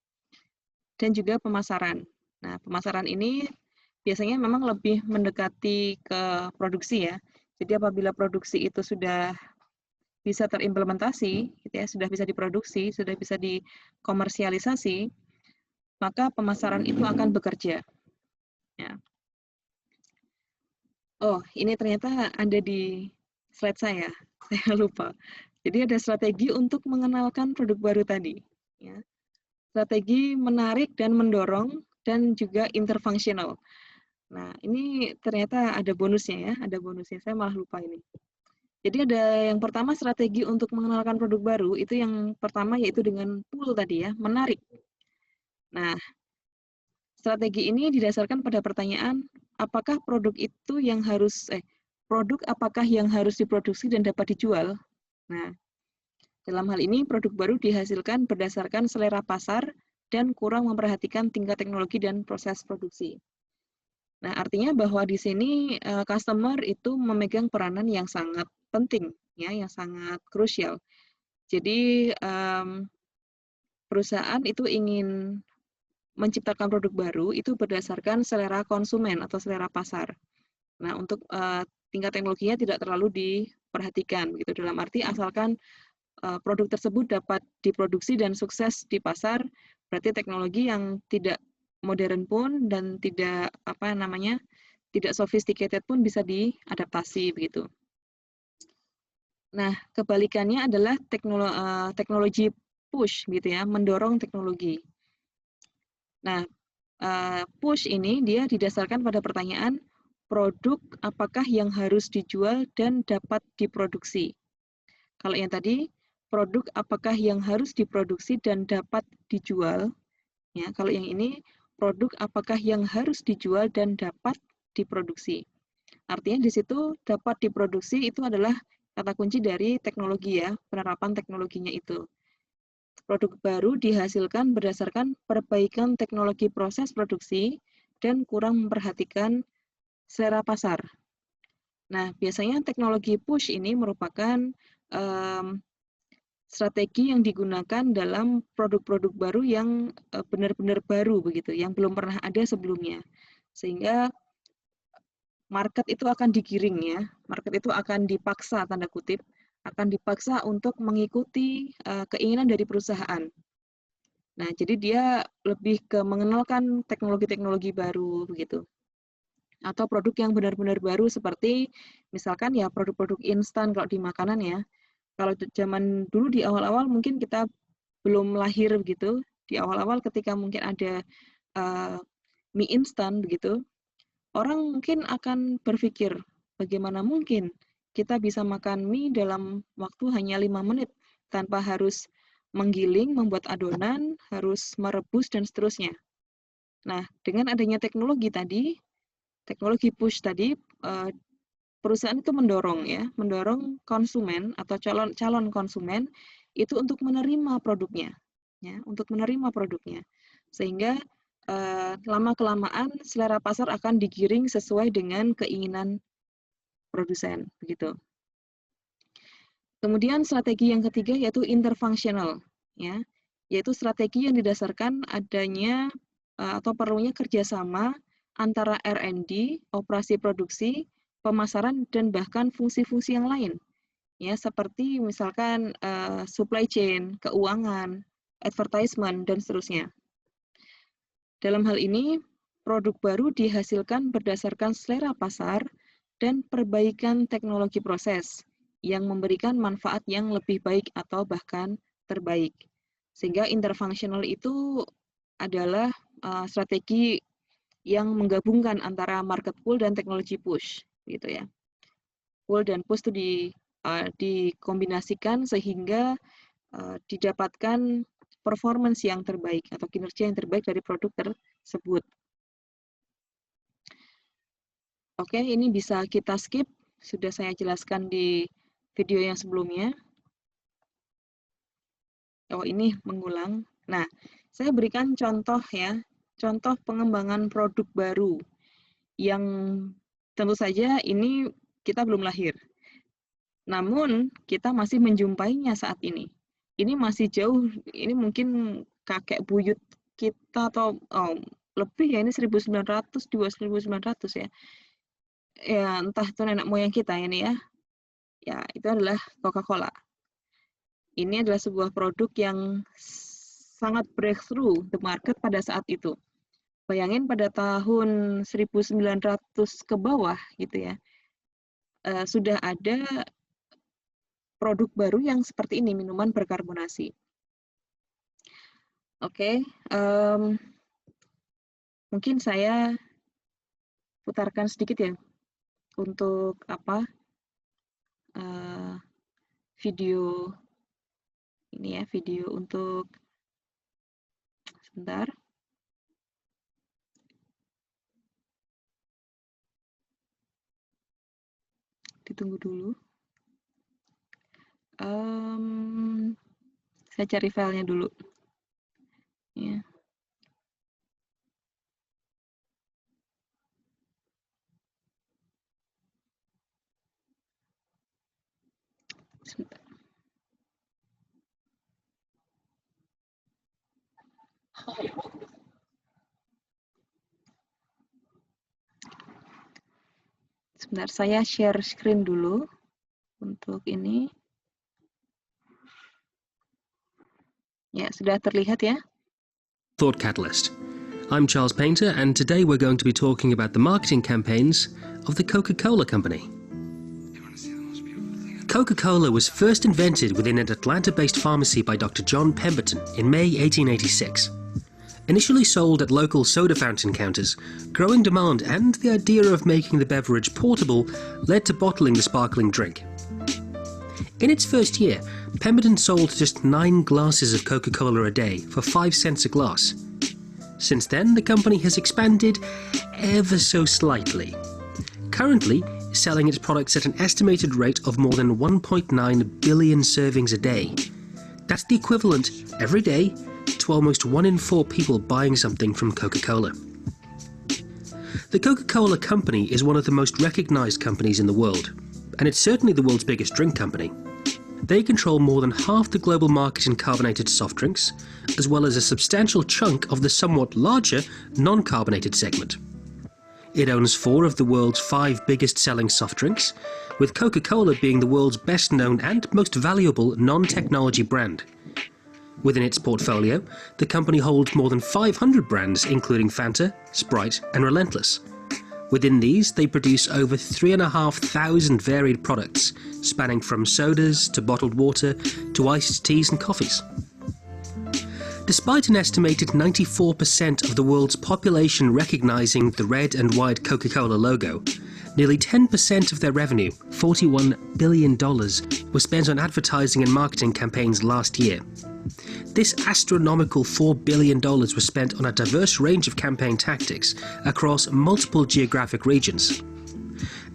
Dan juga pemasaran. Nah, pemasaran ini biasanya memang lebih mendekati ke produksi ya. Jadi apabila produksi itu sudah bisa terimplementasi, gitu ya, sudah bisa diproduksi, sudah bisa dikomersialisasi, maka pemasaran itu akan bekerja. Ya. Oh, ini ternyata ada di slide saya lupa. Jadi ada strategi untuk mengenalkan produk baru tadi. Ya. Strategi menarik dan mendorong, dan juga interfunctional. Nah, ini ternyata ada bonusnya ya, ada bonusnya. Saya malah lupa ini. Jadi ada yang pertama, strategi untuk mengenalkan produk baru, itu yang pertama yaitu dengan pull tadi ya, menarik. Nah, strategi ini didasarkan pada pertanyaan, apakah produk apakah yang harus diproduksi dan dapat dijual? Nah, dalam hal ini produk baru dihasilkan berdasarkan selera pasar dan kurang memperhatikan tingkat teknologi dan proses produksi. Nah, artinya bahwa di sini customer itu memegang peranan yang sangat penting, ya, yang sangat krusial. Jadi perusahaan itu ingin menciptakan produk baru itu berdasarkan selera konsumen atau selera pasar. Nah, untuk tingkat teknologinya tidak terlalu diperhatikan, gitu. Dalam arti asalkan produk tersebut dapat diproduksi dan sukses di pasar, berarti teknologi yang tidak modern pun dan tidak tidak sophisticated pun bisa diadaptasi begitu. Nah, kebalikannya adalah teknologi push gitu ya, mendorong teknologi. Nah, push ini dia didasarkan pada pertanyaan produk apakah yang harus dijual dan dapat diproduksi. Kalau yang tadi produk apakah yang harus diproduksi dan dapat dijual. Ya, kalau yang ini produk apakah yang harus dijual dan dapat diproduksi. Artinya di situ dapat diproduksi itu adalah kata kunci dari teknologi ya, penerapan teknologinya itu. Produk baru dihasilkan berdasarkan perbaikan teknologi proses produksi dan kurang memperhatikan selera pasar. Nah, biasanya teknologi push ini merupakan strategi yang digunakan dalam produk-produk baru yang benar-benar baru begitu, yang belum pernah ada sebelumnya. Sehingga market itu akan digiring ya, market itu akan dipaksa tanda kutip, akan dipaksa untuk mengikuti keinginan dari perusahaan. Nah, jadi dia lebih ke mengenalkan teknologi-teknologi baru begitu. Atau produk yang benar-benar baru seperti misalkan ya produk-produk instan kalau di makanan ya. Kalau zaman dulu di awal-awal mungkin kita belum lahir begitu, di awal-awal ketika mungkin ada mie instan begitu, orang mungkin akan berpikir bagaimana mungkin kita bisa makan mie dalam waktu hanya 5 menit tanpa harus menggiling, membuat adonan, harus merebus dan seterusnya. Nah, dengan adanya teknologi tadi, teknologi push tadi, perusahaan itu mendorong konsumen atau calon konsumen itu untuk menerima produknya, ya, untuk menerima produknya, sehingga lama-kelamaan selera pasar akan digiring sesuai dengan keinginan produsen, begitu. Kemudian strategi yang ketiga yaitu interfunctional, ya, yaitu strategi yang didasarkan adanya atau perlunya kerjasama antara R&D, operasi produksi, pemasaran, dan bahkan fungsi-fungsi yang lain, ya, seperti misalkan supply chain, keuangan, advertisement, dan seterusnya. Dalam hal ini, produk baru dihasilkan berdasarkan selera pasar dan perbaikan teknologi proses yang memberikan manfaat yang lebih baik atau bahkan terbaik. Sehingga interfunctional itu adalah strategi yang menggabungkan antara market pull dan teknologi push, gitu ya. Pull dan push itu dikombinasikan sehingga didapatkan performance yang terbaik atau kinerja yang terbaik dari produk tersebut. Oke, ini bisa kita skip, sudah saya jelaskan di video yang sebelumnya. Oh, ini mengulang. Nah, saya berikan contoh ya, contoh pengembangan produk baru yang tentu saja ini kita belum lahir. Namun, kita masih menjumpainya saat ini. Ini masih jauh, ini mungkin kakek buyut kita atau lebih ya, ini 1900, 1900 ya. Ya, entah itu nenek moyang kita ini ya. Ya, itu adalah Coca-Cola. Ini adalah sebuah produk yang sangat breakthrough the market pada saat itu. Bayangin pada tahun 1900 ke bawah gitu ya. Sudah ada produk baru yang seperti ini, minuman berkarbonasi. Oke, mungkin saya putarkan sedikit ya untuk video ini ya, video untuk sebentar. Ditunggu dulu. Saya cari filenya dulu. Ya. Sebentar. Sebentar, saya share screen dulu untuk ini. Ya, sudah terlihat ya? Thought Catalyst, I'm Charles Painter, and today we're going to be talking about the marketing campaigns of the Coca-Cola Company. Coca-Cola was first invented within an Atlanta-based pharmacy by Dr. John Pemberton in May 1886. Initially sold at local soda fountain counters, growing demand and the idea of making the beverage portable led to bottling the sparkling drink. In its first year, Pemberton sold just 9 glasses of Coca-Cola a day for 5 cents a glass. Since then, the company has expanded ever so slightly, currently selling its products at an estimated rate of more than 1.9 billion servings a day. That's the equivalent, every day, to almost 1 in 4 people buying something from Coca-Cola. The Coca-Cola Company is one of the most recognized companies in the world, and it's certainly the world's biggest drink company. They control more than half the global market in carbonated soft drinks, as well as a substantial chunk of the somewhat larger non-carbonated segment. It owns 4 of the world's 5 biggest selling soft drinks, with Coca-Cola being the world's best known and most valuable non-technology brand. Within its portfolio, the company holds more than 500 brands including Fanta, Sprite and Relentless. Within these, they produce over 3,500 varied products, spanning from sodas to bottled water to iced teas and coffees. Despite an estimated 94% of the world's population recognizing the red and white Coca-Cola logo, nearly 10% of their revenue, $41 billion, was spent on advertising and marketing campaigns last year. This astronomical $4 billion was spent on a diverse range of campaign tactics across multiple geographic regions.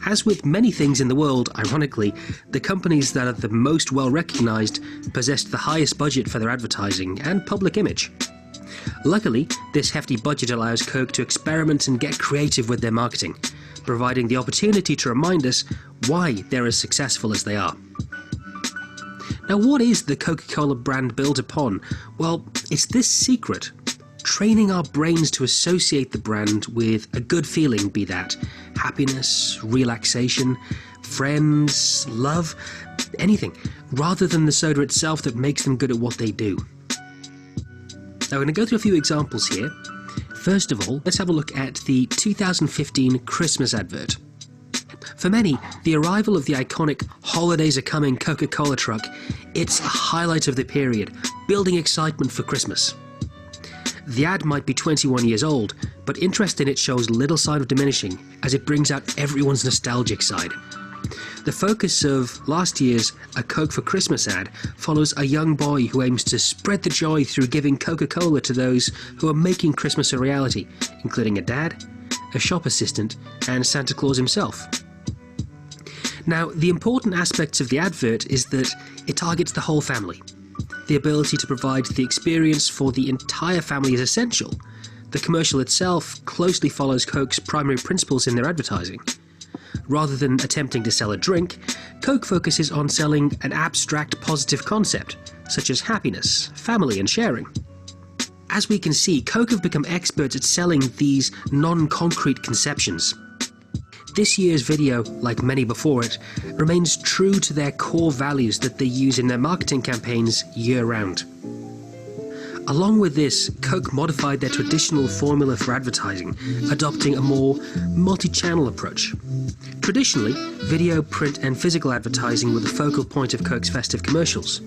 As with many things in the world, ironically, the companies that are the most well recognized possessed the highest budget for their advertising and public image. Luckily, this hefty budget allows Coke to experiment and get creative with their marketing, providing the opportunity to remind us why they're as successful as they are. Now, what is the Coca-Cola brand built upon? Well, it's this secret: training our brains to associate the brand with a good feeling, be that happiness, relaxation, friends, love, anything, rather than the soda itself that makes them good at what they do. Now, we're going to go through a few examples here. First of all, let's have a look at the 2015 Christmas advert. For many, the arrival of the iconic "Holidays Are Coming" Coca-Cola truck, it's a highlight of the period, building excitement for Christmas. The ad might be 21 years old, but interest in it shows little sign of diminishing as it brings out everyone's nostalgic side. The focus of last year's A Coke for Christmas ad follows a young boy who aims to spread the joy through giving Coca-Cola to those who are making Christmas a reality, including a dad, a shop assistant, and Santa Claus himself. Now, the important aspects of the advert is that it targets the whole family. The ability to provide the experience for the entire family is essential. The commercial itself closely follows Coke's primary principles in their advertising. Rather than attempting to sell a drink, Coke focuses on selling an abstract positive concept, such as happiness, family, and sharing. As we can see, Coke have become experts at selling these non-concrete conceptions. This year's video, like many before it, remains true to their core values that they use in their marketing campaigns year-round. Along with this, Coke modified their traditional formula for advertising, adopting a more multi-channel approach. Traditionally, video, print and physical advertising were the focal point of Coke's festive commercials.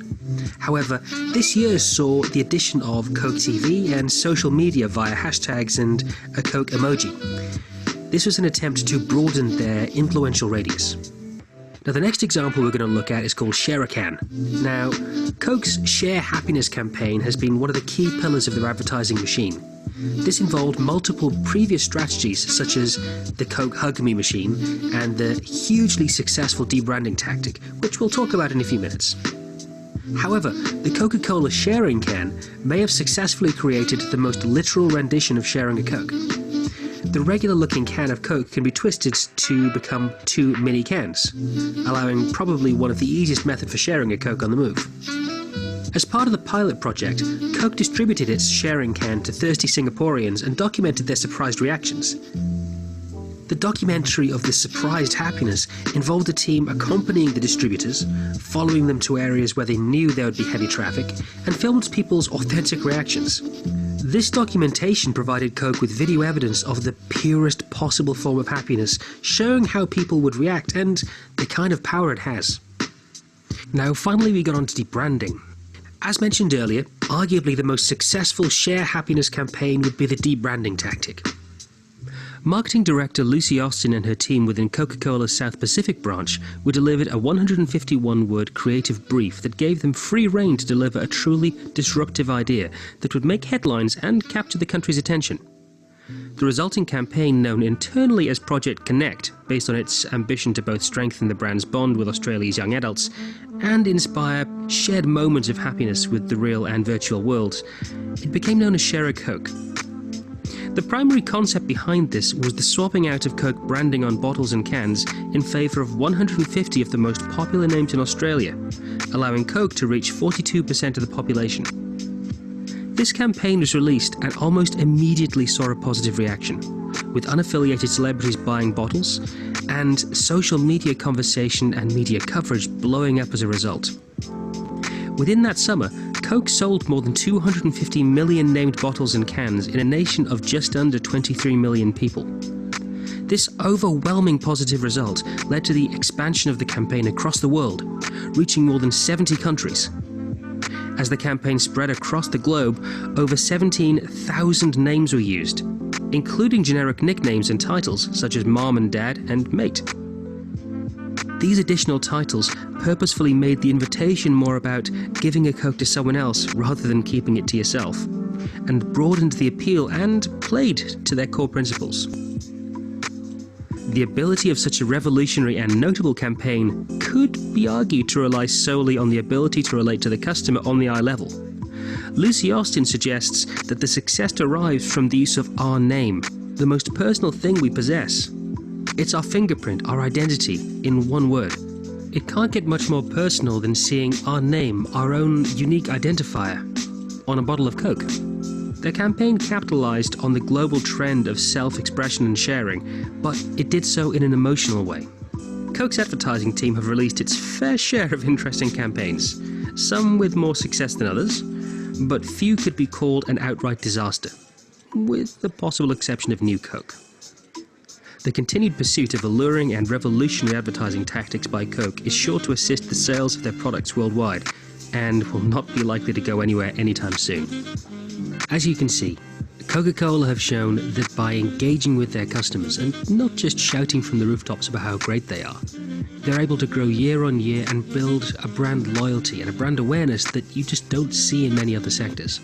However, this year saw the addition of Coke TV and social media via hashtags and a Coke emoji. This was an attempt to broaden their influential radius. Now, the next example we're going to look at is called Share a Can. Now, Coke's Share Happiness campaign has been one of the key pillars of their advertising machine. This involved multiple previous strategies such as the Coke Hug Me machine and the hugely successful debranding tactic, which we'll talk about in a few minutes. However, the Coca-Cola Sharing Can may have successfully created the most literal rendition of sharing a Coke. The regular-looking can of Coke can be twisted to become 2 mini cans, allowing probably one of the easiest methods for sharing a Coke on the move. As part of the pilot project, Coke distributed its sharing can to thirsty Singaporeans and documented their surprised reactions. The documentary of this surprised happiness involved the team accompanying the distributors, following them to areas where they knew there would be heavy traffic, and filmed people's authentic reactions. This documentation provided Coke with video evidence of the purest possible form of happiness, showing how people would react and the kind of power it has. Now, finally, we got on to deep branding. As mentioned earlier, arguably the most successful share happiness campaign would be the deep branding tactic. Marketing director Lucy Austin and her team within Coca-Cola's South Pacific branch were delivered a 151-word creative brief that gave them free rein to deliver a truly disruptive idea that would make headlines and capture the country's attention. The resulting campaign, known internally as Project Connect, based on its ambition to both strengthen the brand's bond with Australia's young adults and inspire shared moments of happiness with the real and virtual worlds, it became known as Share a Coke. The primary concept behind this was the swapping out of Coke branding on bottles and cans in favour of 150 of the most popular names in Australia, allowing Coke to reach 42% of the population. This campaign was released and almost immediately saw a positive reaction, with unaffiliated celebrities buying bottles and social media conversation and media coverage blowing up as a result. Within that summer, Coke sold more than 250 million named bottles and cans in a nation of just under 23 million people. This overwhelming positive result led to the expansion of the campaign across the world, reaching more than 70 countries. As the campaign spread across the globe, over 17,000 names were used, including generic nicknames and titles such as Mom and Dad and Mate. These additional titles purposefully made the invitation more about giving a Coke to someone else rather than keeping it to yourself, and broadened the appeal and played to their core principles. The ability of such a revolutionary and notable campaign could be argued to rely solely on the ability to relate to the customer on the eye level. Lucy Austin suggests that the success derives from the use of our name, the most personal thing we possess. It's our fingerprint, our identity, in one word. It can't get much more personal than seeing our name, our own unique identifier, on a bottle of Coke. The campaign capitalized on the global trend of self-expression and sharing, but it did so in an emotional way. Coke's advertising team have released its fair share of interesting campaigns, some with more success than others, but few could be called an outright disaster, with the possible exception of New Coke. The continued pursuit of alluring and revolutionary advertising tactics by Coke is sure to assist the sales of their products worldwide, and will not be likely to go anywhere anytime soon. As you can see, Coca-Cola have shown that by engaging with their customers and not just shouting from the rooftops about how great they are, they're able to grow year on year and build a brand loyalty and a brand awareness that you just don't see in many other sectors.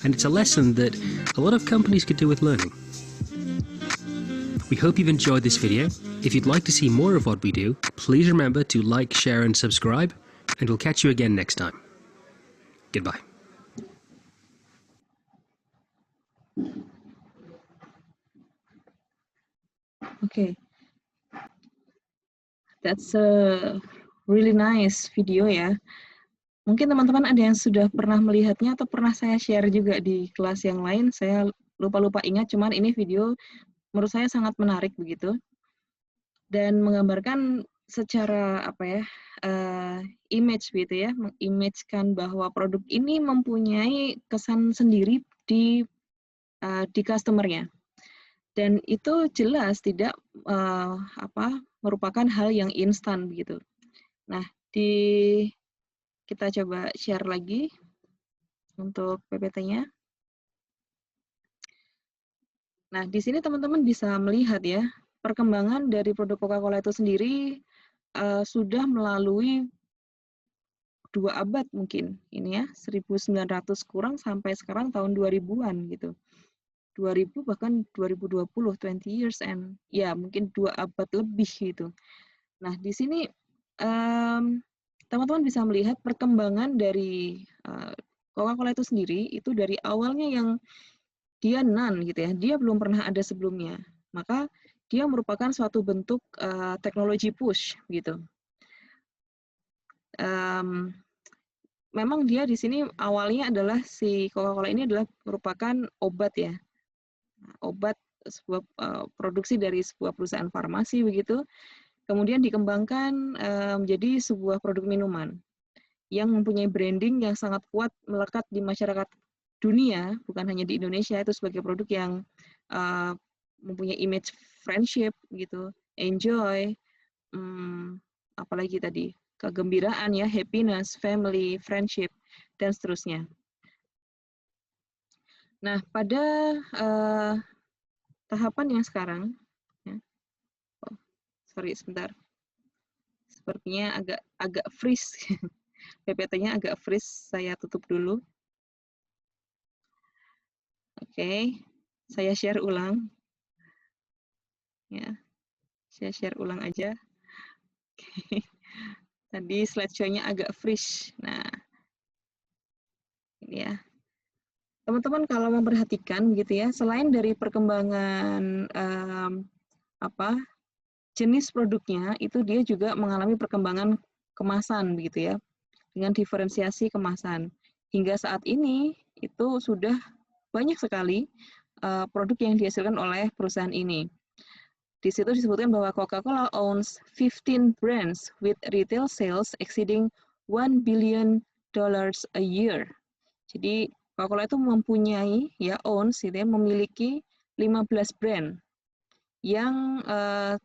And it's a lesson that a lot of companies could do with learning. We hope you've enjoyed this video. If you'd like to see more of what we do, please remember to like, share and subscribe, and we'll catch you again next time. Goodbye. Okay, that's a really nice video ya. Mungkin teman-teman ada yang sudah pernah melihatnya atau pernah saya share juga di kelas yang lain. Saya lupa-lupa ingat, cuman ini video menurut saya sangat menarik begitu. Dan menggambarkan secara image gitu ya, mengimagekan bahwa produk ini mempunyai kesan sendiri di customer-nya. Dan itu jelas tidak merupakan hal yang instan begitu. Nah, kita coba share lagi untuk PPT-nya. Nah, di sini teman-teman bisa melihat ya, perkembangan dari produk Coca-Cola itu sendiri sudah melalui 2 abad mungkin, ini ya, 1900 kurang sampai sekarang tahun 2000-an gitu. 2000 bahkan 2020, 20 years and ya mungkin 2 abad lebih gitu. Nah, di sini teman-teman bisa melihat perkembangan dari Coca-Cola itu sendiri, itu dari awalnya yang dia none gitu ya, dia belum pernah ada sebelumnya. Maka dia merupakan suatu bentuk teknologi push gitu. Memang dia di sini awalnya adalah si Coca-Cola ini adalah merupakan obat ya. Obat sebuah produksi dari sebuah perusahaan farmasi begitu. Kemudian dikembangkan menjadi sebuah produk minuman yang mempunyai branding yang sangat kuat melekat di masyarakat dunia, bukan hanya di Indonesia, itu sebagai produk yang mempunyai image friendship gitu, enjoy, apalagi tadi kegembiraan ya, happiness, family, friendship, dan seterusnya. Nah, pada tahapan yang sekarang, ya, sorry sebentar, sepertinya agak freeze, PPT-nya agak freeze, saya tutup dulu. Oke, saya share ulang. Ya, saya share ulang aja. Oke. Tadi slideshow-nya agak freeze. Nah, ini ya. Teman-teman kalau memperhatikan gitu ya, selain dari perkembangan jenis produknya, itu dia juga mengalami perkembangan kemasan begitu ya, dengan diferensiasi kemasan. Hingga saat ini itu sudah banyak sekali produk yang dihasilkan oleh perusahaan ini. Di situ disebutkan bahwa Coca-Cola owns 15 brands with retail sales exceeding $1 billion a year. Jadi Coca-Cola itu mempunyai ya owns gitu ya, memiliki 15 brand yang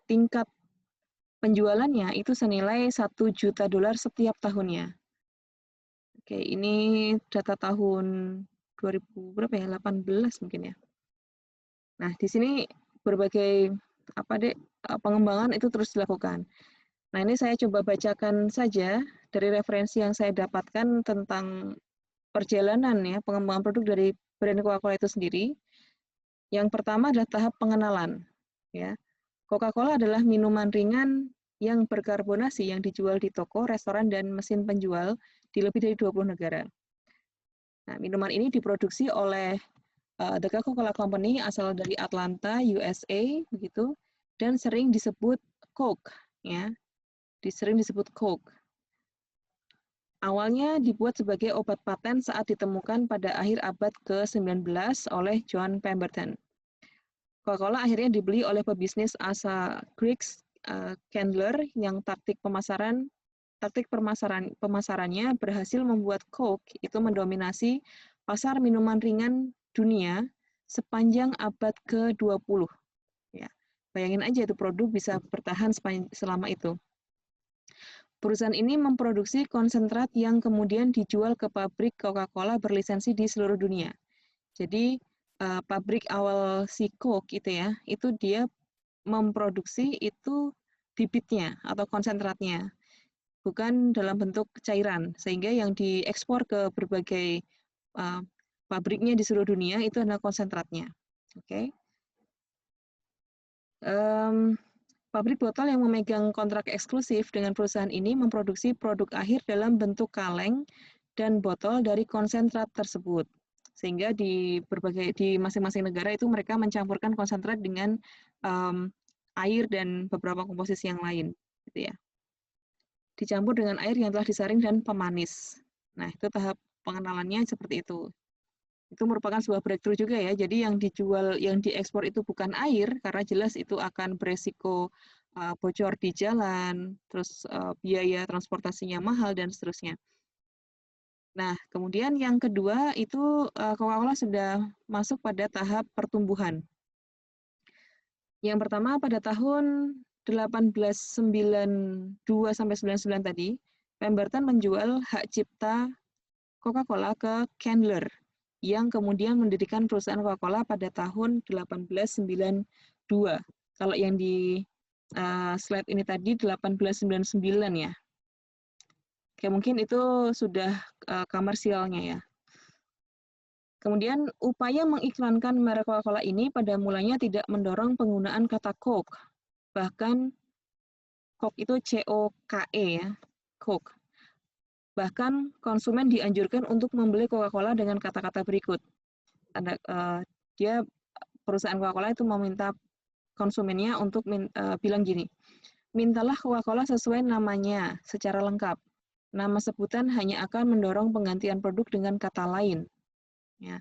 tingkat penjualannya itu senilai $1 juta setiap tahunnya. Oke, ini data tahun 2000 berapa ya? 18 mungkin ya. Nah, di sini berbagai pengembangan itu terus dilakukan. Nah, ini saya coba bacakan saja dari referensi yang saya dapatkan tentang perjalanan ya pengembangan produk dari brand Coca-Cola itu sendiri. Yang pertama adalah tahap pengenalan. Ya, Coca-Cola adalah minuman ringan yang berkarbonasi yang dijual di toko, restoran, dan mesin penjual di lebih dari 20 negara. Nah, minuman ini diproduksi oleh The Coca-Cola Company asal dari Atlanta, USA, begitu, dan sering disebut Coke, ya, sering disebut Coke. Awalnya dibuat sebagai obat paten saat ditemukan pada akhir abad ke-19 oleh John Pemberton. Coca-Cola akhirnya dibeli oleh pebisnis asal Greg Candler yang taktik pemasarannya berhasil membuat Coke itu mendominasi pasar minuman ringan dunia sepanjang abad ke-20. Ya, bayangin aja itu produk bisa bertahan selama itu. Perusahaan ini memproduksi konsentrat yang kemudian dijual ke pabrik Coca-Cola berlisensi di seluruh dunia. Jadi pabrik awal si Coke itu ya, itu dia memproduksi itu bibitnya atau konsentratnya, bukan dalam bentuk cairan, sehingga yang diekspor ke berbagai pabriknya di seluruh dunia itu adalah konsentratnya. Oke. Pabrik botol yang memegang kontrak eksklusif dengan perusahaan ini memproduksi produk akhir dalam bentuk kaleng dan botol dari konsentrat tersebut. Sehingga di masing-masing negara itu mereka mencampurkan konsentrat dengan air dan beberapa komposisi yang lain, gitu ya. Dicampur dengan air yang telah disaring dan pemanis. Nah, itu tahap pengenalannya seperti itu. Itu merupakan sebuah breakthrough juga ya. Jadi yang dijual, yang diekspor itu bukan air, karena jelas itu akan beresiko bocor di jalan, terus biaya transportasinya mahal, dan seterusnya. Nah, kemudian yang kedua itu Coca-Cola sudah masuk pada tahap pertumbuhan. Yang pertama pada tahun 1892 sampai 99 tadi, Pemberton menjual hak cipta Coca-Cola ke Candler, yang kemudian mendirikan perusahaan Coca-Cola pada tahun 1892. Kalau yang di slide ini tadi 1899 ya. Oke, mungkin itu sudah komersialnya ya. Kemudian upaya mengiklankan merek Coca-Cola ini pada mulanya tidak mendorong penggunaan kata Coke. Bahkan Coke itu C-O-K-E ya, Coke. Bahkan konsumen dianjurkan untuk membeli Coca-Cola dengan kata-kata berikut. Perusahaan Coca-Cola itu meminta konsumennya untuk bilang gini, mintalah Coca-Cola sesuai namanya secara lengkap. Nama sebutan hanya akan mendorong penggantian produk dengan kata lain. Ya.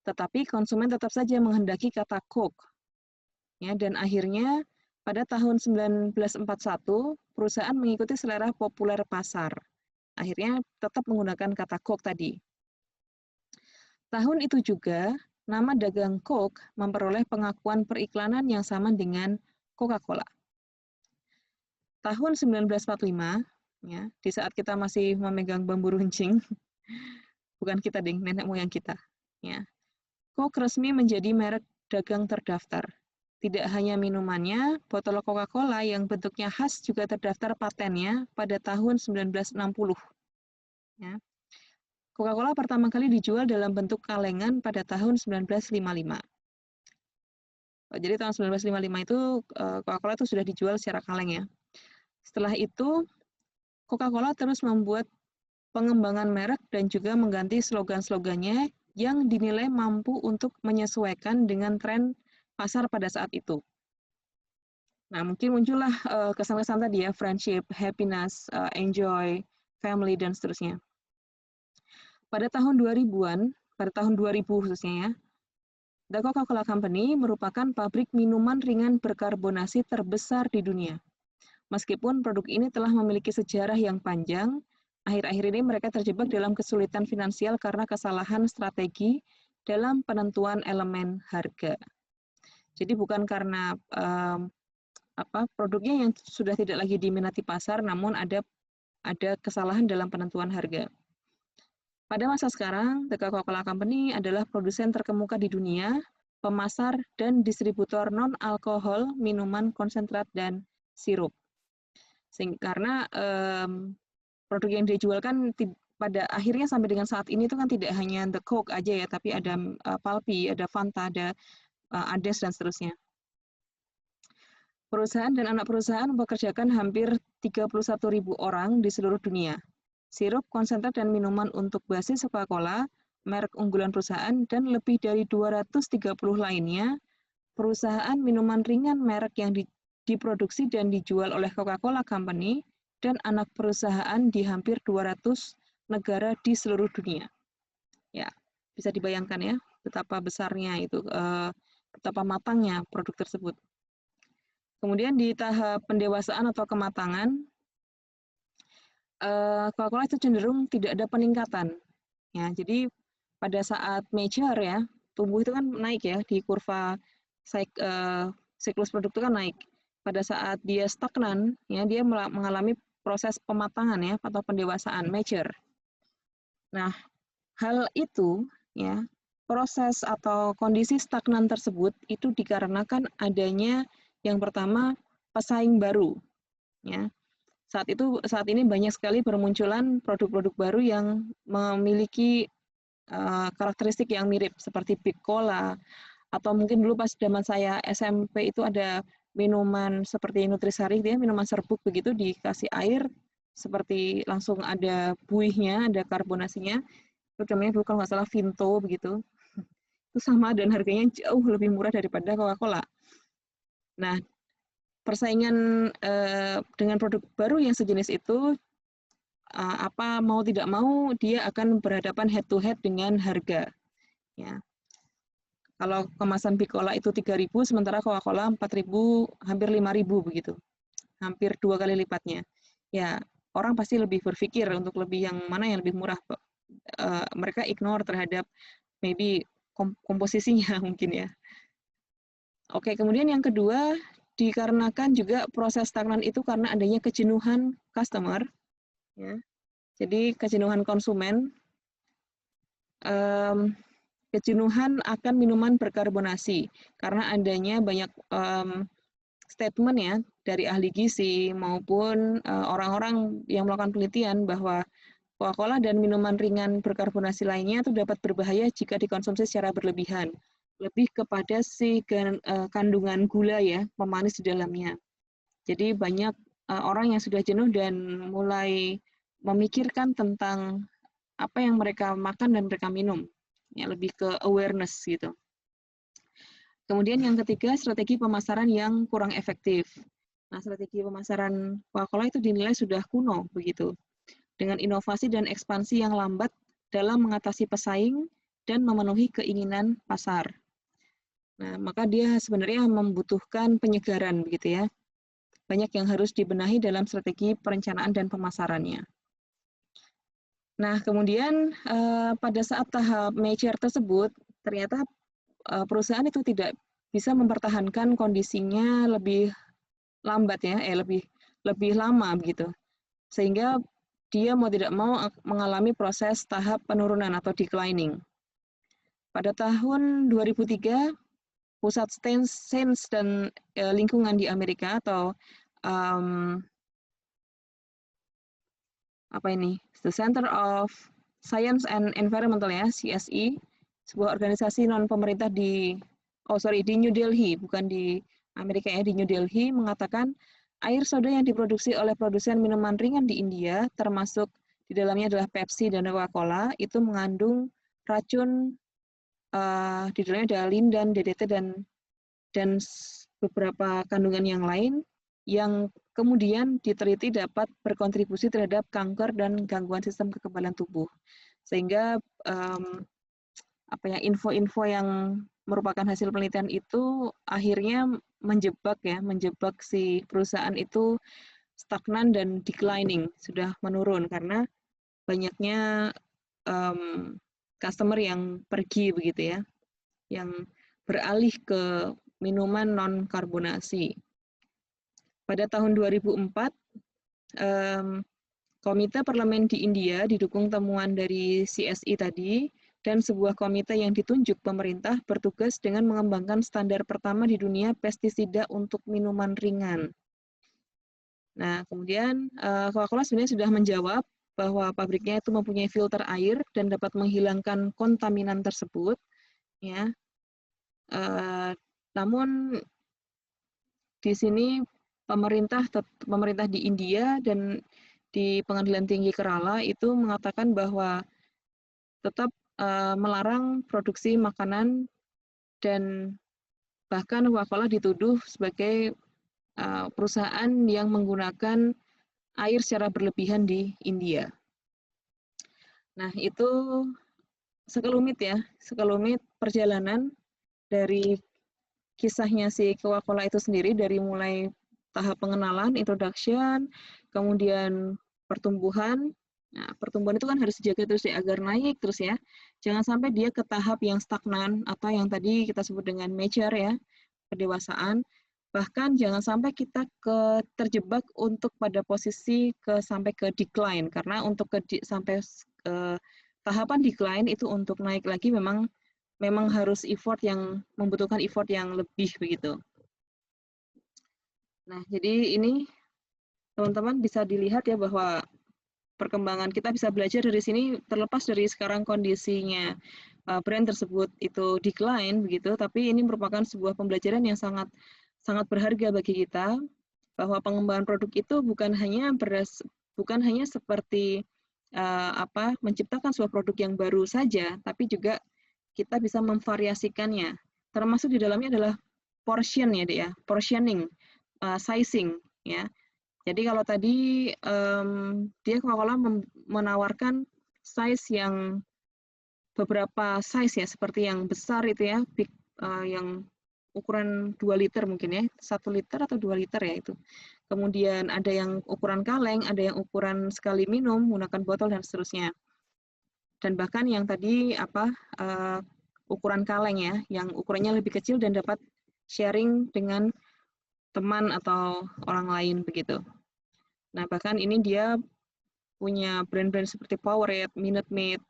Tetapi konsumen tetap saja menghendaki kata Coke. Ya, dan akhirnya pada tahun 1941, perusahaan mengikuti selera populer pasar. Akhirnya tetap menggunakan kata Coke tadi. Tahun itu juga, nama dagang Coke memperoleh pengakuan periklanan yang sama dengan Coca-Cola. Tahun 1945, ya, di saat kita masih memegang bambu runcing, bukan kita ding, nenek moyang kita, ya. Coke resmi menjadi merek dagang terdaftar. Tidak hanya minumannya, botol Coca-Cola yang bentuknya khas juga terdaftar patennya pada tahun 1960. Ya. Coca-Cola pertama kali dijual dalam bentuk kalengan pada tahun 1955. Jadi tahun 1955 itu Coca-Cola itu sudah dijual secara kaleng ya. Setelah itu, Coca-Cola terus membuat pengembangan merek dan juga mengganti slogan-slogannya yang dinilai mampu untuk menyesuaikan dengan tren pasar pada saat itu. Nah, mungkin muncullah kesan-kesan tadi ya, friendship, happiness, enjoy, family, dan seterusnya. Pada tahun 2000-an, pada tahun 2000 khususnya ya, The Coca-Cola Company merupakan pabrik minuman ringan berkarbonasi terbesar di dunia. Meskipun produk ini telah memiliki sejarah yang panjang, akhir-akhir ini mereka terjebak dalam kesulitan finansial karena kesalahan strategi dalam penentuan elemen harga. Jadi bukan karena produknya yang sudah tidak lagi diminati pasar, namun ada kesalahan dalam penentuan harga. Pada masa sekarang, The Coca-Cola Company adalah produsen terkemuka di dunia, pemasar dan distributor non-alkohol minuman konsentrat dan sirup. Karena produk yang dijualkan pada akhirnya sampai dengan saat ini itu kan tidak hanya The Coke aja ya, tapi ada Palpi, ada Fanta, ada Ades dan seterusnya. Perusahaan dan anak perusahaan mempekerjakan hampir 31.000 orang di seluruh dunia. Sirup, konsentrat, dan minuman untuk basis Coca-Cola, merek unggulan perusahaan, dan lebih dari 230 lainnya, perusahaan minuman ringan merek yang diproduksi dan dijual oleh Coca-Cola Company, dan anak perusahaan di hampir 200 negara di seluruh dunia. Ya, bisa dibayangkan ya, betapa besarnya itu, betapa matangnya produk tersebut. Kemudian di tahap pendewasaan atau kematangan, Coca-Cola itu cenderung tidak ada peningkatan. Ya, jadi pada saat mature ya, tumbuh itu kan naik ya, di kurva siklus produk itu kan naik. Pada saat dia stagnan, ya dia mengalami proses pematangan ya, atau pendewasaan, mature. Nah, hal itu ya, proses atau kondisi stagnan tersebut itu dikarenakan adanya yang pertama pesaing baru. Ya, saat ini banyak sekali bermunculan produk-produk baru yang memiliki karakteristik yang mirip seperti Big Cola, atau mungkin dulu pas zaman saya SMP itu ada minuman seperti Nutrisari, dia minuman serbuk begitu dikasih air seperti langsung ada buihnya, ada karbonasinya. Itu namanya dulu kalau nggak salah Vinto begitu. Itu sama dan harganya jauh lebih murah daripada Coca-Cola. Nah, persaingan dengan produk baru yang sejenis itu, mau tidak mau dia akan berhadapan head to head dengan harga. Ya. Kalau kemasan Big Cola itu 3.000, sementara Coca-Cola 4.000, hampir 5.000 begitu. Hampir 2 kali lipatnya. Ya, orang pasti lebih berpikir untuk lebih yang mana yang lebih murah. Mereka ignore terhadap maybe komposisinya mungkin ya. Oke, kemudian yang kedua, dikarenakan juga proses stagnan itu karena adanya kejenuhan customer, ya. Jadi kejenuhan konsumen, kejenuhan akan minuman berkarbonasi karena adanya banyak statement ya dari ahli gizi maupun orang-orang yang melakukan penelitian bahwa Coca-Cola dan minuman ringan berkarbonasi lainnya itu dapat berbahaya jika dikonsumsi secara berlebihan. Lebih kepada kandungan gula ya, pemanis di dalamnya. Jadi banyak orang yang sudah jenuh dan mulai memikirkan tentang apa yang mereka makan dan mereka minum. Ya, lebih ke awareness gitu. Kemudian yang ketiga, strategi pemasaran yang kurang efektif. Nah, strategi pemasaran Coca-Cola itu dinilai sudah kuno begitu. Dengan inovasi dan ekspansi yang lambat dalam mengatasi pesaing dan memenuhi keinginan pasar. Nah, maka dia sebenarnya membutuhkan penyegaran begitu ya. Banyak yang harus dibenahi dalam strategi perencanaan dan pemasarannya. Nah, kemudian pada saat tahap mature tersebut, ternyata perusahaan itu tidak bisa mempertahankan kondisinya lebih lambat ya, lebih lama begitu. Sehingga dia mau tidak mau mengalami proses tahap penurunan atau declining. Pada tahun 2003, Pusat Sains dan Lingkungan di Amerika atau The Center of Science and Environmental ya, CSE, sebuah organisasi non pemerintah di New Delhi, bukan di Amerika ya, di New Delhi, mengatakan air soda yang diproduksi oleh produsen minuman ringan di India, termasuk di dalamnya adalah Pepsi dan Coca-Cola, itu mengandung racun, di dalamnya ada lindan, DDT, dan beberapa kandungan yang lain yang kemudian diteliti dapat berkontribusi terhadap kanker dan gangguan sistem kekebalan tubuh. Sehingga info-info yang merupakan hasil penelitian itu akhirnya menjebak si perusahaan itu stagnan dan declining, sudah menurun karena banyaknya customer yang pergi begitu ya, yang beralih ke minuman non-karbonasi. Pada tahun 2004, Komite Parlemen di India didukung temuan dari CSI tadi, dan sebuah komite yang ditunjuk pemerintah bertugas dengan mengembangkan standar pertama di dunia pestisida untuk minuman ringan. Nah, kemudian Coca-Cola sebenarnya sudah menjawab bahwa pabriknya itu mempunyai filter air dan dapat menghilangkan kontaminan tersebut. Ya, namun di sini pemerintah di India dan di Pengadilan Tinggi Kerala itu mengatakan bahwa tetap melarang produksi makanan, dan bahkan Coca-Cola dituduh sebagai perusahaan yang menggunakan air secara berlebihan di India. Nah, itu sekelumit perjalanan dari kisahnya si Coca-Cola itu sendiri, dari mulai tahap pengenalan, introduction, kemudian pertumbuhan. Nah, pertumbuhan itu kan harus dijaga terus ya, agar naik terus ya. Jangan sampai dia ke tahap yang stagnan atau yang tadi kita sebut dengan mature ya, kedewasaan. Bahkan jangan sampai kita terjebak untuk pada posisi sampai ke decline, karena untuk sampai tahapan decline itu untuk naik lagi memang harus membutuhkan effort yang lebih begitu. Nah, jadi ini teman-teman bisa dilihat ya bahwa perkembangan kita bisa belajar dari sini, terlepas dari sekarang kondisinya brand tersebut itu decline begitu, tapi ini merupakan sebuah pembelajaran yang sangat berharga bagi kita, bahwa pengembangan produk itu bukan hanya seperti menciptakan sebuah produk yang baru saja, tapi juga kita bisa memvariasikannya. Termasuk di dalamnya adalah portion ya, portioning, sizing ya. Jadi kalau tadi dia Coca-Cola menawarkan size yang beberapa size ya, seperti yang besar itu ya, big, yang ukuran 2 liter mungkin ya, 1 liter atau 2 liter ya itu. Kemudian ada yang ukuran kaleng, ada yang ukuran sekali minum menggunakan botol dan seterusnya. Dan bahkan yang tadi ukuran kaleng ya, yang ukurannya lebih kecil dan dapat sharing dengan teman atau orang lain begitu. Nah, bahkan ini dia punya brand-brand seperti Powerade, Minute Maid,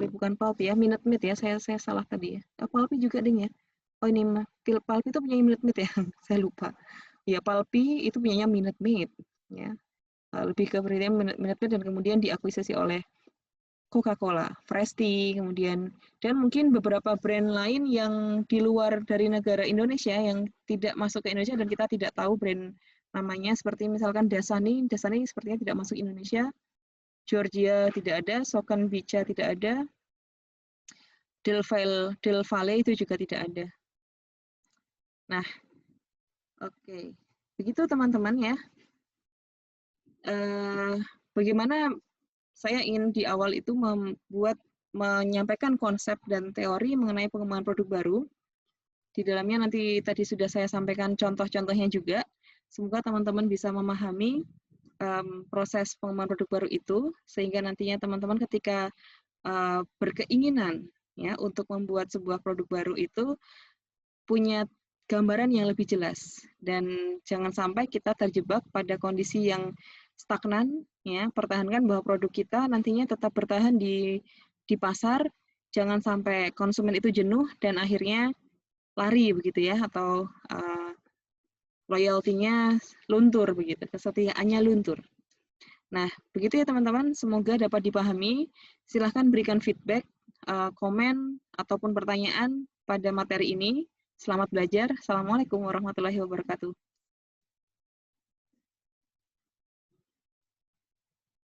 bukan Palpi ya, Minute Maid ya, saya salah tadi ya. Palpi juga ding ya. Oh ini Palpi itu punya Minute Maid ya, saya lupa. Ya Palpi itu punyanya Minute Maid ya. Lebih ke brandnya Minute Maid dan kemudian diakuisisi oleh Coca-Cola, Fresti, kemudian dan mungkin beberapa brand lain yang di luar dari negara Indonesia yang tidak masuk ke Indonesia dan kita tidak tahu brand namanya, seperti misalkan Dasani sepertinya tidak masuk Indonesia, Georgia tidak ada, Sokenbica tidak ada, Del Valle itu juga tidak ada. Nah, oke. Begitu teman-teman ya. Bagaimana saya ingin di awal itu menyampaikan konsep dan teori mengenai pengembangan produk baru. Di dalamnya nanti tadi sudah saya sampaikan contoh-contohnya juga. Semoga teman-teman bisa memahami proses pengembangan produk baru itu, sehingga nantinya teman-teman ketika berkeinginan ya untuk membuat sebuah produk baru itu punya gambaran yang lebih jelas, dan jangan sampai kita terjebak pada kondisi yang stagnan ya. Pertahankan bahwa produk kita nantinya tetap bertahan di pasar, jangan sampai konsumen itu jenuh dan akhirnya lari begitu ya, atau loyalty-nya luntur begitu, kesetiaannya luntur. Nah, begitu ya teman-teman, semoga dapat dipahami. Silahkan berikan feedback, komen, ataupun pertanyaan pada materi ini. Selamat belajar. Assalamualaikum warahmatullahi wabarakatuh.